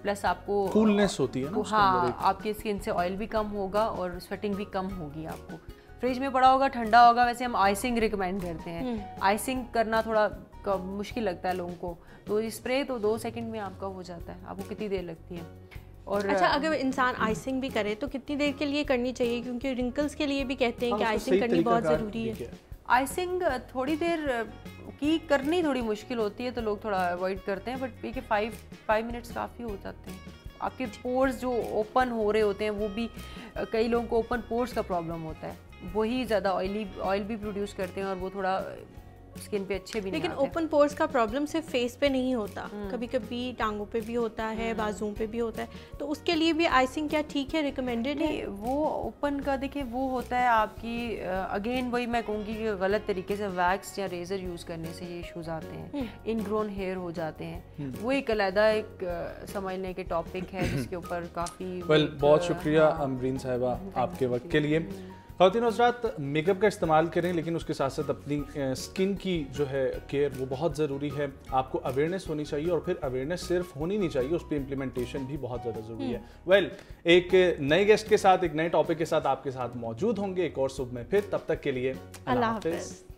प्लस आपको कूलनेस होती है ना, हाँ, आपकी स्किन से ऑयल भी कम होगा और स्वेटिंग भी कम होगी। आपको फ्रिज में पड़ा होगा, ठंडा होगा, वैसे हम आइसिंग रिकमेंड करते हैं। आइसिंग करना थोड़ा मुश्किल लगता है लोगों को, तो स्प्रे तो 2 सेकंड में आपका हो जाता है। आपको कितनी देर लगती है? और अच्छा, अगर इंसान आइसिंग भी करे तो कितनी देर के लिए करनी चाहिए? क्योंकि रिंकल्स के लिए भी कहते हैं कि आइसिंग करनी बहुत ज़रूरी है। आइसिंग थोड़ी देर की करनी थोड़ी मुश्किल होती है तो लोग थोड़ा अवॉइड करते हैं, बट ये 5 मिनट्स काफ़ी हो जाते हैं। आपके पोर्स जो ओपन हो रहे होते हैं वो भी, कई लोगों को ओपन पोर्स का प्रॉब्लम होता है, वही ज़्यादा ऑयल भी प्रोड्यूस करते हैं और वो थोड़ा स्किन पे अच्छे भी नहीं। लेकिन ओपन पोर्स का प्रॉब्लम सिर्फ फेस पे नहीं होता, कभी कभी टांगों पे भी होता है, बाजुओं पे भी होता है, तो उसके लिए भी आइसिंग क्या ठीक है, रिकमेंडेड है? वो ओपन का देखिए वो होता है आपकी, अगेन वही मैं कहूँगी कि गलत तरीके से वैक्स या रेजर यूज़ करने से ये इश्यूज आते हैं, इनग्रोन हेयर हो जाते हैं। वो एक अलग एक समझने के टॉपिक है जिसके ऊपर काफ़ी बहुत शुक्रिया अमरीन साहिबा आपके वक्त के लिए। ख़वातीन हज़रात, मेकअप का इस्तेमाल करें लेकिन उसके साथ साथ अपनी स्किन की जो है केयर वो बहुत ज़रूरी है। आपको अवेयरनेस होनी चाहिए और फिर अवेयरनेस सिर्फ होनी नहीं चाहिए, उस पर इम्प्लीमेंटेशन भी बहुत ज़्यादा ज़रूरी है। एक नए गेस्ट के साथ, एक नए टॉपिक के साथ आपके साथ मौजूद होंगे एक और सुबह में फिर। तब तक के लिए अल्लाह हाफ़िज़।